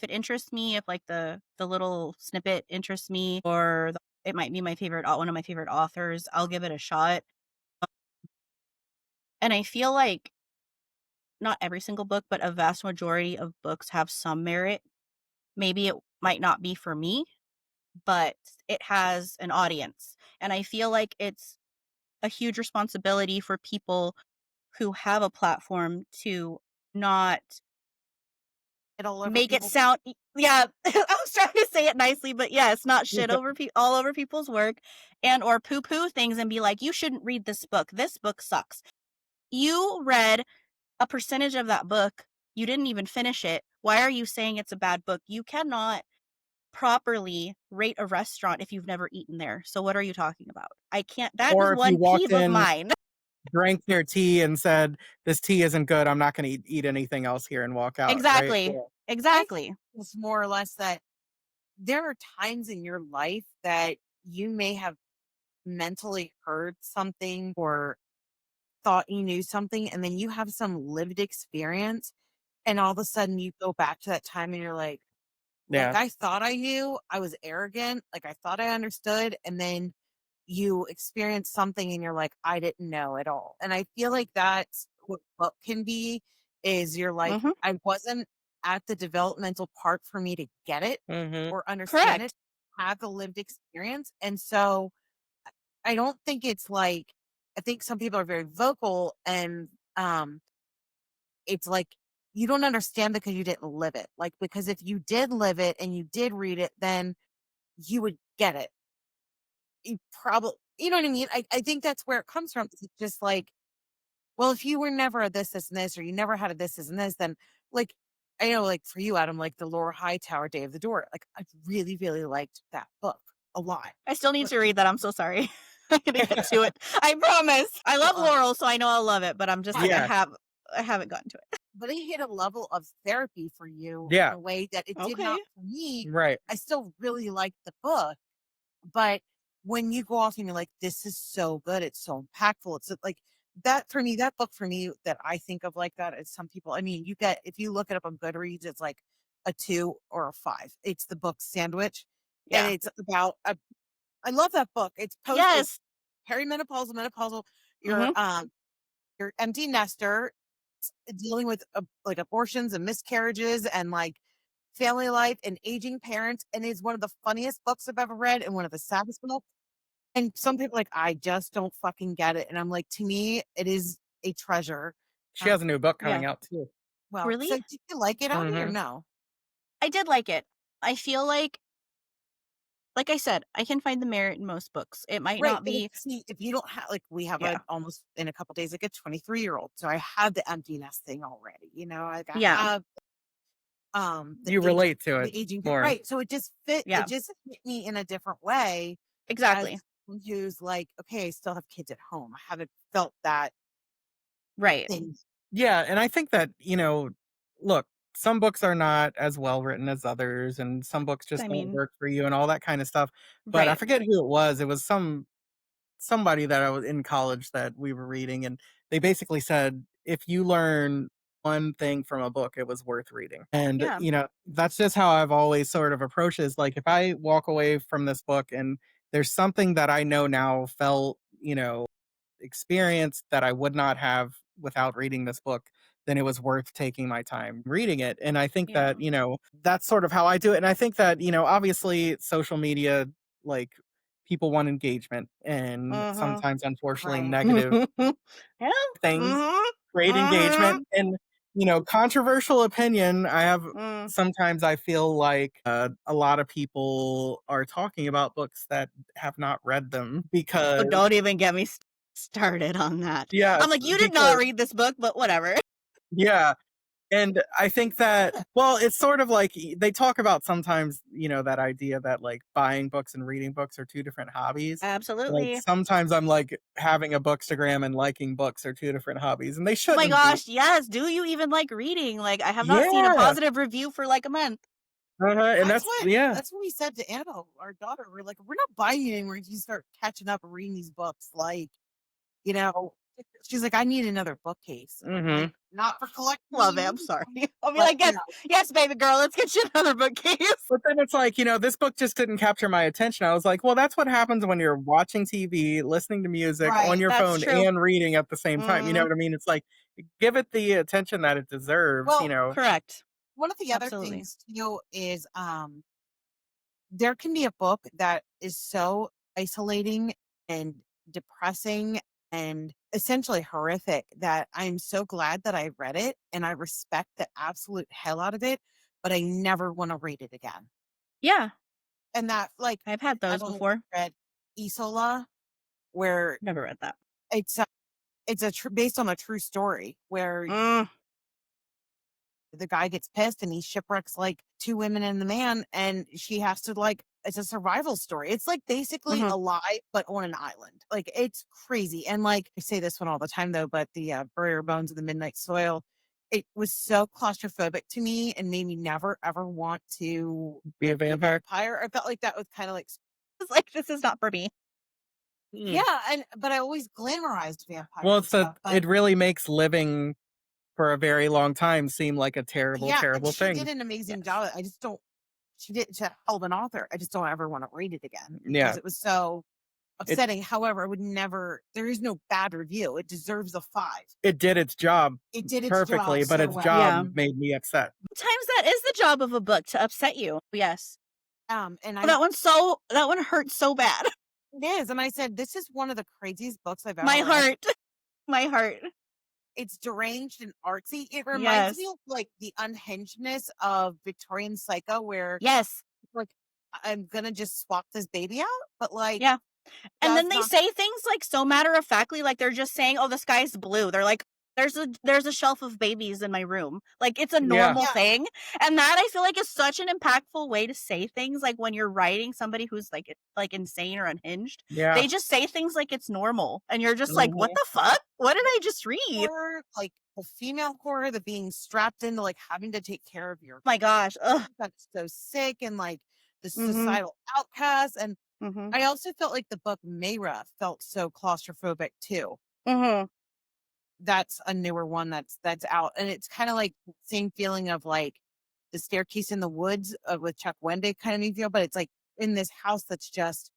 it interests me, if like the little snippet interests me or it might be my favorite one of my favorite authors, I'll give it a shot. And I feel like not every single book, but a vast majority of books have some merit. Maybe it might not be for me, but it has an audience. And I feel like it's a huge responsibility for people who have a platform to not It all over make it people. sound yeah, I was trying to say it nicely, but yes, not shit over all over people's work and or poo-poo things and be like, "You shouldn't read this book. This book sucks." You read a percentage of that book. You didn't even finish it. Why are you saying it's a bad book? You cannot properly rate a restaurant if you've never eaten there. So what are you talking about? I can't that is Or if you one walked peeve of in, mine. drank their tea, and said, "This tea isn't good. I'm not gonna eat anything else here," and walk out, right? Exactly. Yeah. I think Exactly. it's more or less that there are times in your life that you may have mentally heard something or thought you knew something, and then you have some lived experience, and all of a sudden you go back to that time and you're like Yeah. I thought I knew, I was arrogant, like I thought I understood, and then you experience something and you're like, I didn't know at all. And I feel like that's what book can be is you're like, Mhm. I wasn't at the developmental part for me to get it Mhm. or understand it, Correct. have the lived experience. And so I don't think it's like I think some people are very vocal and it's like you don't understand because you didn't live it. Like because if you did live it and you did read it, then you would get it. You probably you know what I mean? I think that's where it comes from. It's just like, well, if you were never a this, and this, or you never had a this, and this, then like I know like for you, Adam, like the Laura Hightower Day of the Door, like I really, really liked that book a lot. I still need But to read that. I'm so sorry. I'm gonna get to it. I promise. I love uh, Laurel, so I know I'll love it, but I'm just like Yeah. I haven't gotten to it. but it hit a level of therapy for you in Yeah. a way that it did Okay. not for me. Right. I still really liked the book, but when you go off and you're like, "This is so good, it's so impactful," it's like that for me, that book for me that I think of like that is some people. I mean, you get if you look it up on Goodreads, it's like a 2 or a 5. It's the book Sandwich, and Yeah. it's about a I love that book. It's Yes. menopausal. You're Mhm. you're empty nester dealing with like abortions and miscarriages and like family life and aging parents, and it's one of the funniest books I've ever read and one of the saddest books. And some people are like, I just don't fucking get it. And I'm like, to me, it is a treasure. She Um, has a new book Yeah. coming out too. well, Really? so did you like it, Abby, or Mhm. no? I did like it. I feel like I said, I can find the merit in most books. It might Right. not But if, be see, if you don't have, like, we have a yeah. almost in a couple days, like a 23-year-old. So I have the emptiness thing already, like I Yeah. have You relate to it the aging more. right. So it Yeah. just hit me in a different way as Exactly. who's like, okay, I still have kids at home. I haven't felt that Right. thing. Yeah, and I think that, look, some books are not as well written as others, and some books just I don't mean, work for you and all that kind of stuff. But I right. forget who it was. It was somebody that I was in college that we were reading, and they basically said if you learn one thing from a book, it was worth reading. And, Yeah. that's just how I've always sort of approached it, is like if I walk away from this book and there's something that I know now felt, experience that I would not have without reading this book, then it was worth taking my time reading it. And I think Yeah. that, that's sort of how I do it. And I think that, obviously social media, like people want engagement and Mhm. sometimes unfortunately Right. negative Yeah. things Mhm. create Mhm. engagement and, controversial opinion. Mm. Sometimes I feel like a lot of people are talking about books that have not read them Oh, because don't even get me started on that. I'm yes, like, "You did not because read this book, but whatever." yeah, and I think that well, it's sort of like they talk about sometimes, that idea that, like, buying books and reading books are 2 different hobbies. Like, Absolutely. sometimes I'm like, having a bookstagram and liking books are 2 different hobbies, and they Oh my shouldn't be. gosh, yes. Do you even like reading? Like, I have not seen a Yeah, positive review for, like, a month. and that's yeah. That's what we said to Annabelle, our daughter. We're like, we're not buying it anymore. You start catching up and reading these books. Like, you know, she's like, I need another bookcase. And I'm like, Mhm. not for Love it, collecting, I'm sorry. I'll be but like, "Yes, yes, baby girl, let's get you another bookcase." But then it's like, this book just didn't capture my attention. I was like, well, that's what happens when you're watching TV, listening to music on right. your That's phone true. and reading at the same time. You know Mhm. what I mean? It's like, give it the attention that it deserves, Well, Correct. one of the other Absolutely. things too is there can be a book that is so isolating and depressing and essentially horrific that I'm so glad that I read it and I respect the absolute hell out of it, but I never want to read it again. Yeah, And that, like, I've had I those don't know if before. you read Isola, where Never read that. it's a, based on a true story where Mm, the guy gets pissed and he shipwrecks like two women and the man, and she has to like, it's a survival story. It's like basically mhm. a lie, but on an island. Like it's crazy. And like I say this one all the time though, but the Burier Bones of the Midnight Soil, it was so claustrophobic to me and made me never ever want to be a be a vampire. vampire. I felt like that was kind of like, It's like, "This is not for me." Hmm. yeah, and but I always glamorized vampires Well, and stuff. But it really makes living for a very long time seem like a terrible, yeah, and terrible she did thing. an amazing Yes. job. I just don't. She did. She's a hell of an author. I just don't ever want to read it again because Yeah. it was so It upsetting. However, I would never. There is no bad review. It deserves a 5. it did its job It did its perfectly, job but so its well. job Yeah. made me upset. Sometimes that is the job of a book, to upset you. Yes. And Oh, I that one hurt so bad. it is, and I said this is one of the craziest books I've My ever read. heart. My heart. It's deranged and artsy. It reminds me Yes. of like the unhingedness of Victorian Psycho, where Yes. like I'm gonna just swap this baby out, but like Yeah. And then does they not. say things, like, so matter of factly, like, they're just saying, "Oh, the sky's blue." They're like, "There's a shelf of babies in my room." Like, it's a Yeah. normal Yeah, thing, and that I feel like is such an impactful way to say things, like, when you're writing somebody who's, like, insane or unhinged. Yeah. They just say things like it's normal, and you're just like, "What Mhm. the fuck? What did I just read?" horror, like the female horror, the being strapped into like having to take care of your My gosh. Ugh. that's so sick and like the Mhm. societal outcasts. And Mhm. I also felt like the book Mayra felt so claustrophobic too. Mhm. That's a newer one that's out. And it's kind of like same feeling of like the staircase in the woods with Chuck Wendig kind of me feel, but it's like in this house that's just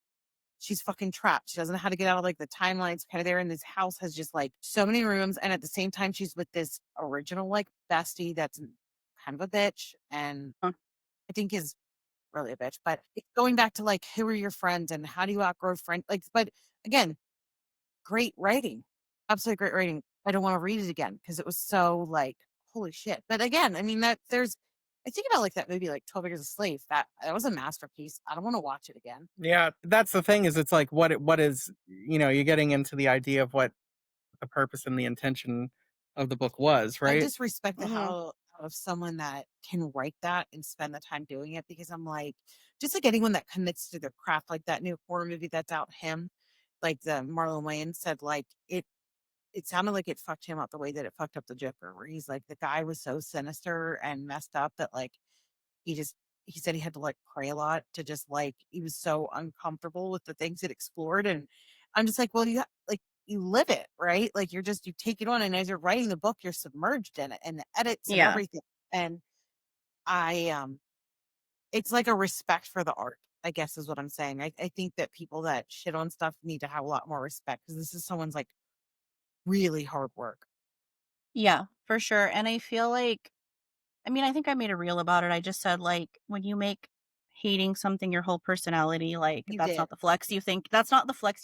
she's fucking trapped. She doesn't know how to get out of like the timeline. It's kind of there. And this house has just like so many rooms. And at the same time, she's with this original like bestie that's kind of a bitch. And Uh, I think is really a bitch. But it's going back to like who are your friends and how do you outgrow friends? Like, but again, great writing. Absolutely great writing. I don't want to read it again because it was so like, holy shit. But again, I mean that there's I think about like that movie like 12 Years a Slave. That was a masterpiece. I don't want to watch it again. Yeah, that's the thing is it's like what is, you're getting into the idea of what the purpose and the intention of the book was, I right? just respect the mhm. hell out of someone that can write that and spend the time doing it because I'm like, just like anyone that commits to their craft, like that new horror movie that's out, Him, like the Marlon Wayans said, like it sounded like it fucked him up the way that it fucked up the Joker, where he's like the guy was so sinister and messed up that like he just he said he had to like pray a lot to just like he was so uncomfortable with the things it explored. And I'm just like, well, like you live it, right? Like you take it on, and as you're writing the book, you're submerged in it and the edits and Yeah. everything. And I it's like a respect for the art, I guess is what I'm saying. I think that people that shit on stuff need to have a lot more respect because this is someone's like really hard work. Yeah, for sure. And I feel like, I mean, I think I made a reel about it. I just said, like, when you make hating something your whole personality, like, You did. that's not the flex you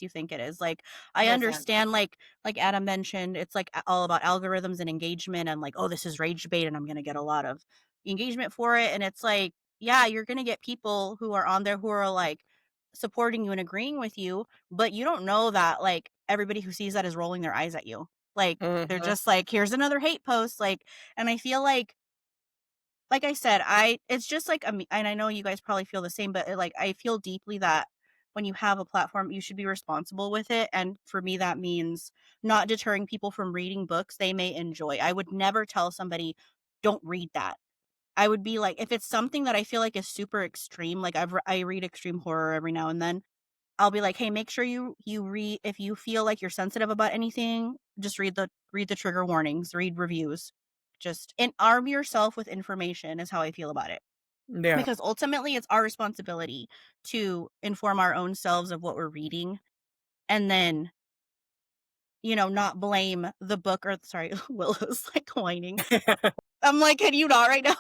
think it is. Like, It I isn't. understand, like Adam mentioned, it's like all about algorithms and engagement and like, oh, this is rage bait and I'm gonna get a lot of engagement for it. And it's like, yeah, you're gonna get people who are on there who are like supporting you and agreeing with you, but you don't know that like everybody who sees that is rolling their eyes at you. Like, they're Mhm. just like, here's another hate post. Like, and I feel like I said, I it's just like, and I know you guys probably feel the same, but, like, I feel deeply that when you have a platform, you should be responsible with it, and for me, that means not deterring people from reading books they may enjoy. I would never tell somebody, "Don't read that." I would be like, if it's something that I feel like is super extreme, like, I read extreme horror every now and then, I'll be like, "Hey, make sure you read if you feel like you're sensitive about anything, just read the trigger warnings, read reviews. Just and arm yourself with information," is how I feel about it. Yeah. Because ultimately, it's our responsibility to inform our own selves of what we're reading and then, not blame the book or sorry, Willow's, like, whining. I'm like, "Can you not right now?"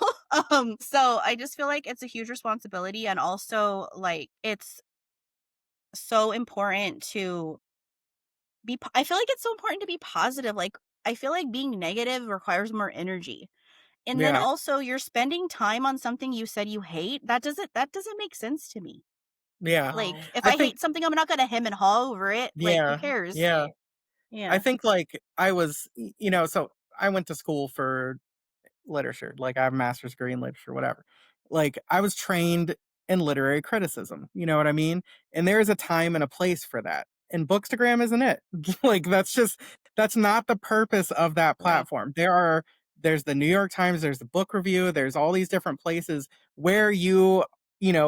So I just feel like it's a huge responsibility and also, like, it's so important to I feel like it's so important to be positive, like, I feel like being negative requires more energy, and then Yeah. also you're spending time on something you said you hate, that doesn't make sense to me. Yeah. Like, No. if I I think hate something, I'm not gonna hem and haw over it, like, who yeah, cares? yeah. I Yeah. think, like, I was so I went to school for literature, like, I have a master's degree in literature, whatever. Like, I was trained in literary criticism, you know what I mean? And there is a time and a place for that, and Bookstagram isn't it. Like, that's not the purpose of that Right. platform. There's the New York Times, there's the Book Review, there's all these different places where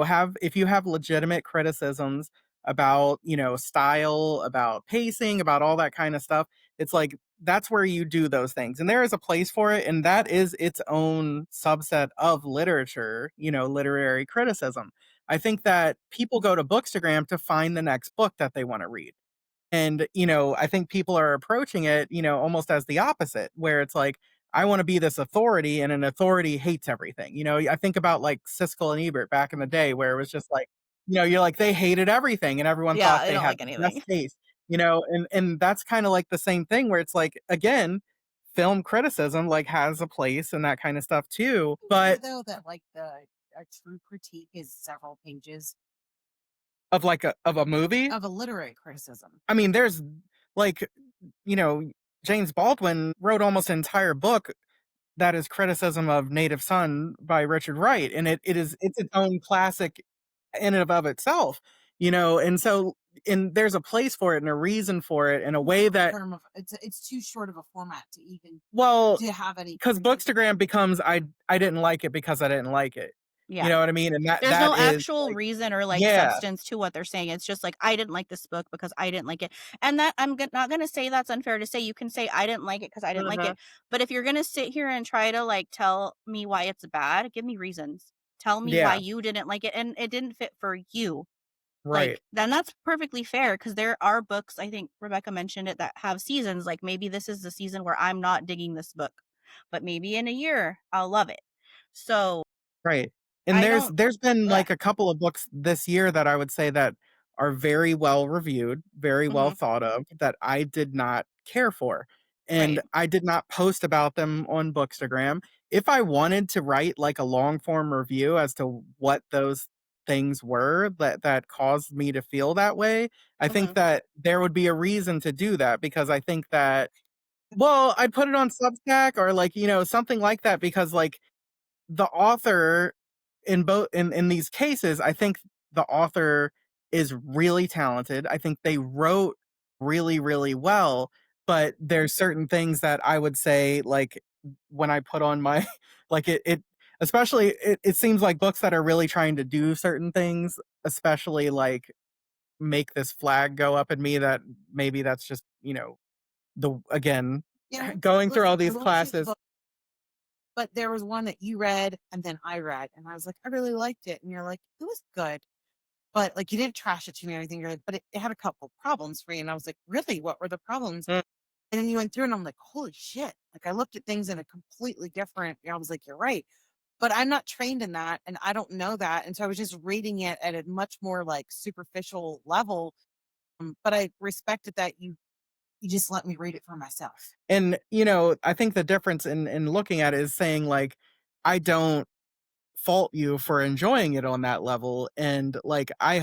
have if you have legitimate criticisms about, style, about pacing, about all that kind of stuff, it's like that's where you do those things. And there is a place for it. And that is its own subset of literature, literary criticism. I think that people go to Bookstagram to find the next book that they want to read. And, I think people are approaching it, almost as the opposite, where it's like, I want to be this authority, and an authority hates everything. I think about like Siskel and Ebert back in the day, where it was just like, you're like, they hated everything, and everyone Yeah, thought I they don't had like the anything. best taste, and that's kind of like the same thing where it's like, again, film criticism like has a place and that kind of stuff too. You say But though that like the a true critique is several pages of a movie, of a literary criticism. I mean, there's like, you know, James Baldwin wrote almost an entire book that is criticism of Native Son by Richard Wright, and it's its own classic in and of itself, and so and there's a place for it and a reason for it in a way Short that term of it's too short of a format to even well, to have any because critique. Bookstagram becomes I didn't like it because I didn't like it. You Yeah. know what I mean? And that There's that no is actual like reason or, like, yeah. substance to what they're saying. It's just like, "I didn't like this book because I didn't like it." And that not gonna say that's unfair to say. You can say, "I didn't like it because I didn't like Mhm. it." But if you're gonna sit here and try to, like, tell me why it's bad, give me reasons. Tell me why Yeah, you didn't like it and it didn't fit for you. right. Like, then that's perfectly fair because there are books, I think Rebecca mentioned it, that have seasons, like, maybe this is the season where I'm not digging this book, but maybe in a year, I'll love it. So, Right. And I there's don't there's been, bleh. like, a couple of books this year that I would say that are very well reviewed, very well Mhm. thought of, that I did not care for, and Right. I did not post about them on Bookstagram. If I wanted to write, like, a long form review as to what those things were that caused me to feel that way, I think Mhm. that there would be a reason to do that because I think that well, I'd put it on Substack or, like, something like that because, like, the author in these cases, I think the author is really talented. I think they wrote really, really well, but there's certain things that I would say, like, when I put on my like, it especially it seems like books that are really trying to do certain things, especially, like, make this flag go up in me that maybe that's just, the again, You know, going through listen, all I these won't say the classes. book, but there was one that you read and then I read, and I was like, I really liked it. And you're like, it was good. But like you didn't trash it to me or anything. You're like, but it had a couple problems for you. And I was like, really? What were the problems? Mm. And then you went through and I'm like, holy shit. Like I looked at things in a completely different, I was like, you're right. But I'm not trained in that and I don't know that. And so I was just reading it at a much more like superficial level. But I respected that you just let me read it for myself. And, I think the difference in looking at it is saying, like, I don't fault you for enjoying it on that level, and, like, I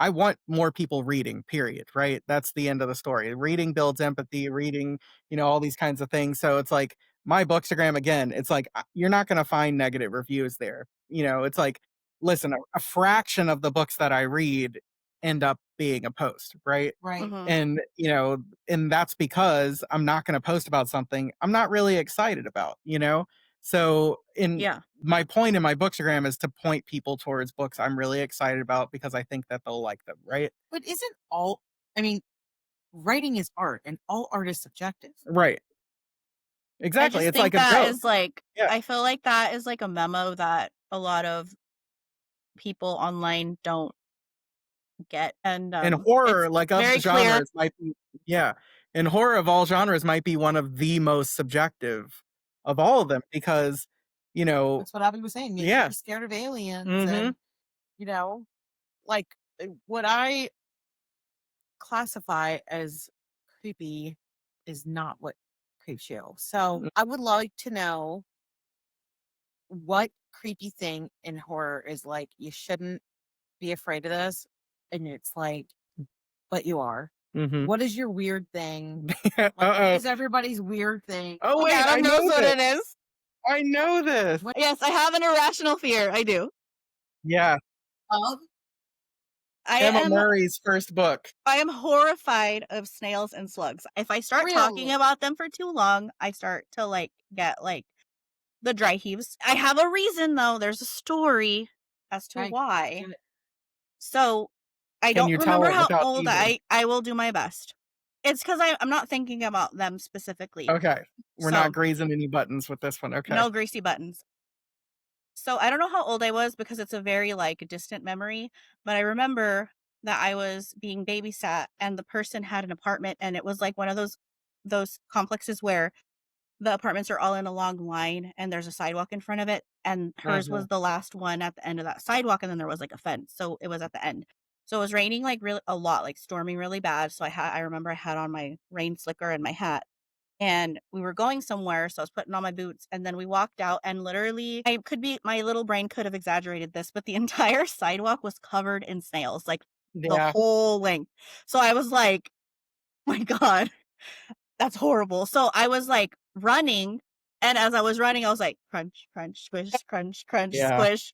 want more people reading, period, right? That's the end of the story. Reading builds empathy, reading, all these kinds of things, so it's like, my Bookstagram, again, it's like, you're not gonna find negative reviews there, it's like, listen, a fraction of the books that I read end up being a post, right? Right. Hmm. And, and that's because I'm not gonna post about something I'm not really excited about, So, in Yeah. my point in my Bookstagram is to point people towards books I'm really excited about because I think that they'll like them, right? But isn't all, I mean, writing is art and all art is subjective. Right. I Exactly. just It's think like a that joke. is like, Yeah. I feel like that is like a memo that a lot of people online don't get. And And it's horror, like, of the very clear. genres might be, yeah. And horror of all genres might be one of the most subjective of all of them because, you know That's what Abby was saying. You could yeah. be scared of aliens Mhm. and, you know, like what I classify as creepy is not what creeps you. So I would like to know what creepy thing in horror is like, you shouldn't be afraid of this. And it's like, but you are. Mhm. What is your weird thing? Like, what Uh-oh. is everybody's weird thing? Oh, Okay, wait, I Adam knows know what this. it is. I know this. What Yes, I have an irrational fear. I do. Yeah. of? I Emma am Murray's first book. I am horrified of snails and slugs. If I start talking Really? about them for too long, I start to like get like the dry heaves. I have a reason though. There's a story as to Right. why. Do it. So I Can don't you tell remember it how without old teasing? I will do my best. It's because I'm not thinking about them specifically. Okay. We're not So grazing any buttons with this one, okay. no greasy buttons. So I don't know how old I was because it's a very like distant memory, but I remember that I was being babysat and the person had an apartment and it was like one of those complexes where the apartments are all in a long line and there's a sidewalk in front of it and hers Mhm. was the last one at the end of that sidewalk and then there was like a fence. So it was at the end. So it was raining like really a lot, like storming really bad. So I remember I had on my rain slicker and my hat and we were going somewhere, so I was putting on my boots, and then we walked out, and literally, my little brain could have exaggerated this, but the entire sidewalk was covered in snails, like the Yeah. whole length. So I was like, my God, that's horrible. So I was like running, and as I was running, I was like, crunch, crunch, squish, crunch, crunch, Yeah. squish.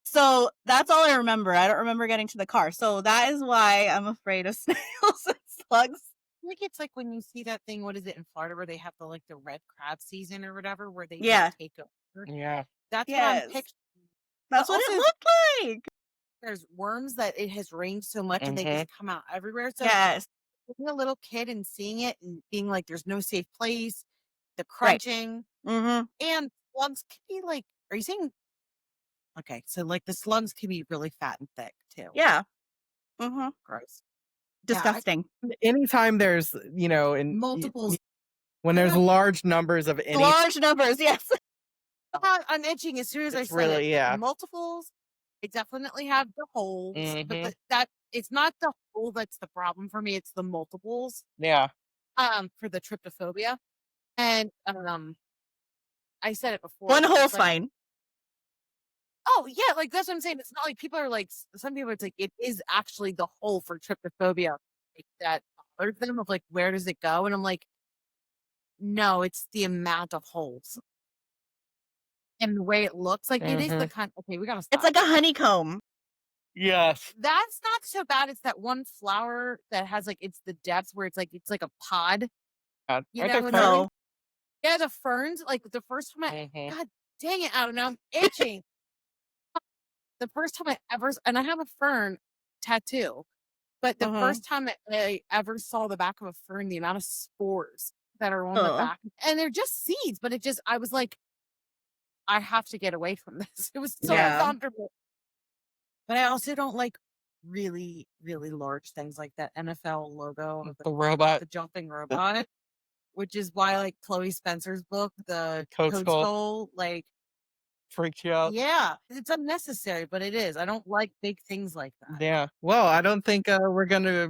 So that's all I remember. I don't remember getting to the car. So that is why I'm afraid of snails and slugs. I think it's like when you see that thing, what is it in Florida where they have the red crab season or whatever, where they just Yeah. take over. Yeah. That's what I'm Yes. picturing. But That's what it also looked like. there's worms that it has rained so much and they Mhm. just come out everywhere. So Yes. being a little kid and seeing it and being like there's no safe place, the Right. crunching Mhm. and slugs can be like, are you saying okay, so like the slugs can be really fat and thick too. Yeah. Mhm. Gross. Yeah, Disgusting. Anytime there's, multiples. when I there's know. large numbers of any, Large numbers, yes. I'm itching as soon as I it's said it. really, yeah. Multiples, they definitely have the holes, but Mhm. that it's not the hole that's the problem for me. It's the multiples. Yeah. For the tryptophobia, and I said it before, One but it's hole's like, fine. oh yeah, like that's what I'm saying. It's not like people are like some people. It's like it is actually the hole for tryptophobia like, that bothers them. Of like, where does it go? And I'm like, no, it's the amount of holes. and the way it looks, like, it is the Mhm. kind okay, we gotta It's stop. like a honeycomb. Yes. That's not so bad, it's that one flower that has, like it's the depths where it's like a pod, you Aren't they know what I ferns? mean? No. Yeah, the ferns, like, the first time Mhm. God dang it, I don't know, I'm itching. The first time I ever and I have a fern tattoo, but the Mhm. first time that I ever saw the back of a fern, the amount of spores that are on the Oh. back, and they're just seeds, but it just I was like, "I have to get away from this." It was so Yeah. Yeah. uncomfortable. But I also don't like really, really large things like that NFL logo of The robot, the jumping robot, which is why, like, Chloe Spencer's book, The Code Code Skull, Skull, like freaks you out. yeah, it's unnecessary, but it is. I don't like big things like that. Yeah. Well, I don't think, we're gonna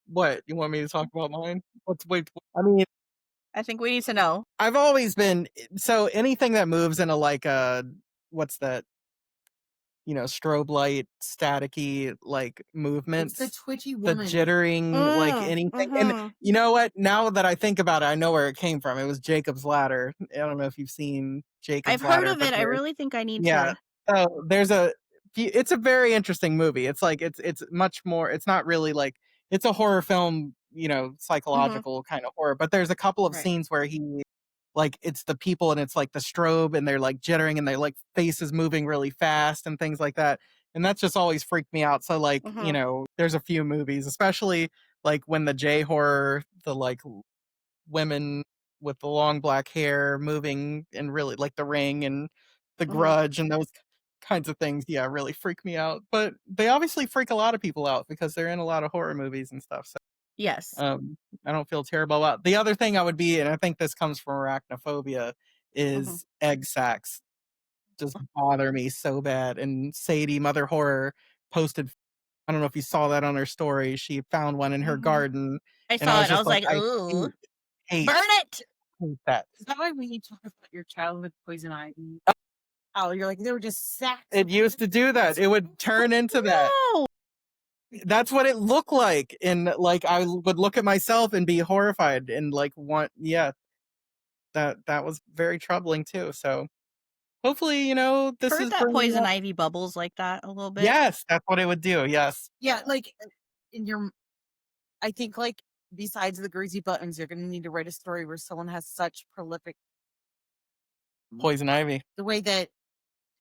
what? You want me to talk about mine? Wait, I mean, I think we need to know. I've always been so anything that moves in a, like, what's that, strobe light, staticky, like, It's the movements, twitchy the woman. jittering, like, anything and Mhm. you know what? Now that I think about it, I know where it came from. It was Jacob's Ladder. I don't know if you've seen I've Jacob's heard Ladder, of but it. I really think I need yeah. to. So it's a very interesting movie. It's like it's much more it's not really like it's a horror film, Mhm. psychological kind of horror, but there's a couple of Right. scenes where he like it's the people and it's like the strobe and they're like jittering and they like faces moving really fast and things like that. And that's just always freaked me out. So like, Mhm. there's a few movies, especially like when the J horror, the like women with the long black hair moving and really like The Ring and The Mhm. Grudge and those kinds of things, yeah, really freak me out. But they obviously freak a lot of people out because they're in a lot of horror movies and stuff. So Yes. I don't feel terrible about the other thing I would be, and I think this comes from arachnophobia, Mhm. is egg sacs just bother me so bad. And Sadie, Mother Horror, posted I don't know if you saw that on her story. She found one in her Mhm. garden, I and I saw was it. I just was like, like, I "Ooh, hate, burn it." hate that. Is that why when you talk about your childhood poison ivy? Oh, you're like, "There were just sacks It of used to do that. It would turn into that. No. That's what it looked like, and, like, I would look at myself and be horrified and, like, want yeah, that was very troubling too, so, hopefully, this Heard is that bringing poison up ivy bubbles like that a little bit. yes, that's what it would do, yes. Yeah, like, in your I think, like, besides the greasy buttons, you're gonna need to write a story where someone has such prolific Poison ivy. the way that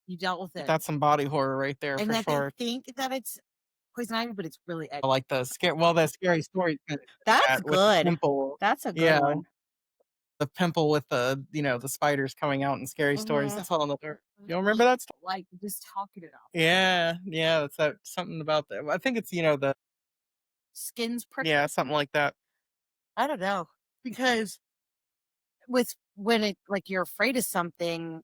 you dealt with it, That's some body horror right there and for that they sure. think that it's poison ivy, but it's really egg. I like the scary story kinda did That's that with the good. pimple. That's a good Yeah, one. the pimple with the spiders coming out in Scary Stories Mhm. to Tell in the Dark. You don't remember Like that story? like, just talking it off. Yeah, yeah, it's that something about that I think it's, the Skin's prick yeah, something like that. I don't know, because with when it like, you're afraid of something,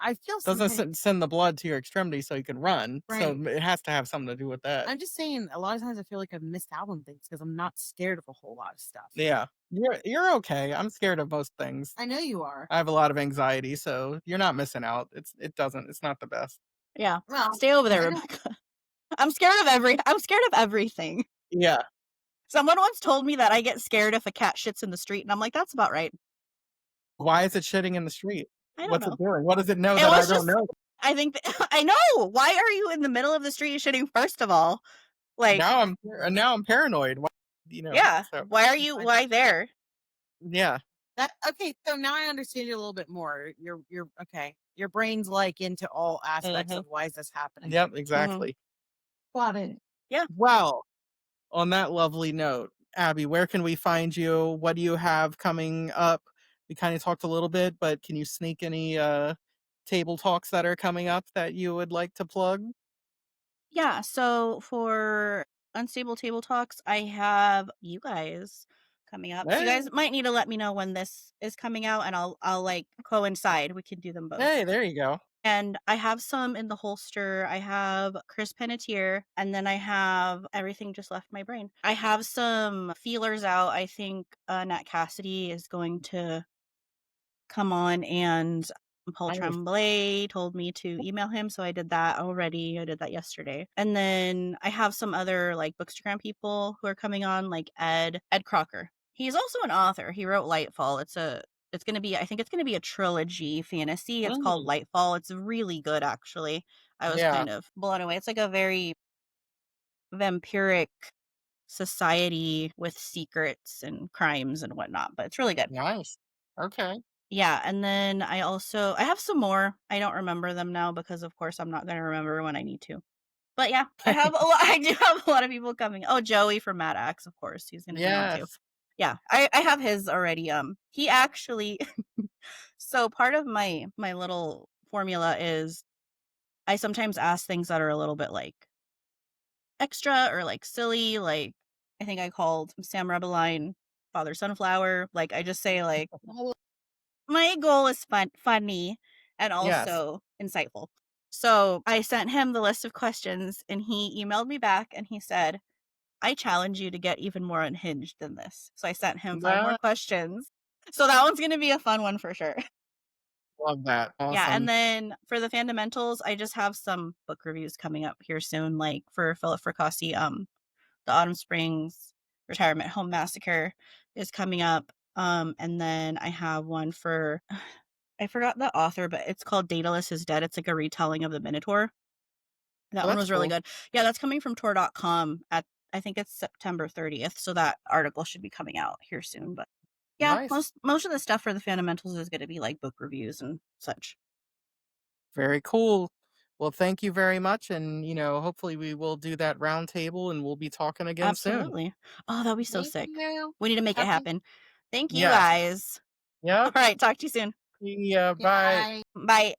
I feel Doesn't sometimes send the blood to your extremity so you can run, so right. it has to have something to do with that. I'm just saying a lot of times I feel like I've missed out on things because 'cause I'm not scared of a whole lot of stuff. Yeah. You're okay. I'm scared of most things. I know you are. I have a lot of anxiety, so you're not missing out. It's not the best. Yeah. Well, Stay over there, I don't Rebecca. I'm scared of everything. Yeah. Someone once told me that I get scared if a cat shits in the street, and I'm like, "That's about right." Why is it shitting in the street? I don't What's it know. doing? What does it know It that I was don't just know? I think I know! Why are you in the middle of the street shitting first of all? Like, Now I'm paranoid. yeah, So I why there? yeah. that okay, so now I understand you a little bit more. You're okay. Your brain's, like, into all aspects Mhm. of why is this happening. Yep, Mhm. exactly. Got it. Yeah. Well, on that lovely note, Abby, where can we find you? What do you have coming up? We kind of talked a little bit, but can you sneak any table talks that are coming up that you would like to plug? Yeah, so for Unstable Table Talks, I have you guys coming up. So you Hey, guys might need to let me know when this is coming out and I'll like coincide. We can do them both. hey, there you go. And I have some in the holster. I have Chris Pennetier, and then I have everything just left my brain. I have some feelers out. I think Nat Cassidy is going to come on, and Paul Nice. Tremblay told me to email him, so I did that already. I did that yesterday. And then I have some other like Bookstagram people who are coming on, like Ed Crocker. He's also an author. He wrote Lightfall. It's a It's gonna be I think it's gonna be a trilogy fantasy. It's called Mm, Lightfall. It's really good, actually. I was Yeah, kind of blown away. It's like a very vampiric society with secrets and crimes and whatnot, but it's really good. nice. Okay. Yeah, and then I have some more. I don't remember them now because of course I'm not gonna remember when I need to. But yeah, I have a lot I do have a lot of people coming. Oh, Joey from Mad Axe, of course, he's gonna be on too. Yes. Yeah, I have his already. He actually so part of my little formula is I sometimes ask things that are a little bit like extra or like silly, like I think I called Sam Rebeline Father Sunflower. Like I just say like my goal is funny and Yes. also insightful. So I sent him the list of questions and he emailed me back and he said, I challenge you to get even more unhinged than this. So I sent him 5 more Ah, questions. So that one's gonna be a fun one for sure. love that. Yeah, and Awesome. then for the fundamentals, I just have some book reviews coming up here soon, like for Philip Fracassi, The Autumn Springs Retirement Home Massacre is coming up. And then I have one for I forgot the author, but it's called Daedalus is Dead. It's like a retelling of the Minotaur. That Well, one that's was really cool. good. Yeah, that's coming from Tor.com at I think it's September 30th. So that article should be coming out here soon. But yeah, Nice. most of the stuff for the fundamentals is gonna be like book reviews and such. Very cool. Well, thank you very much. And, hopefully we will do that round table and we'll be talking again soon. Absolutely. Oh, that'd be so thank sick. you. We need to make it Talk to you. happen. Thank you Yes. guys. All Yep. right, talk to you soon. Yeah. Yeah, Bye. bye. Bye.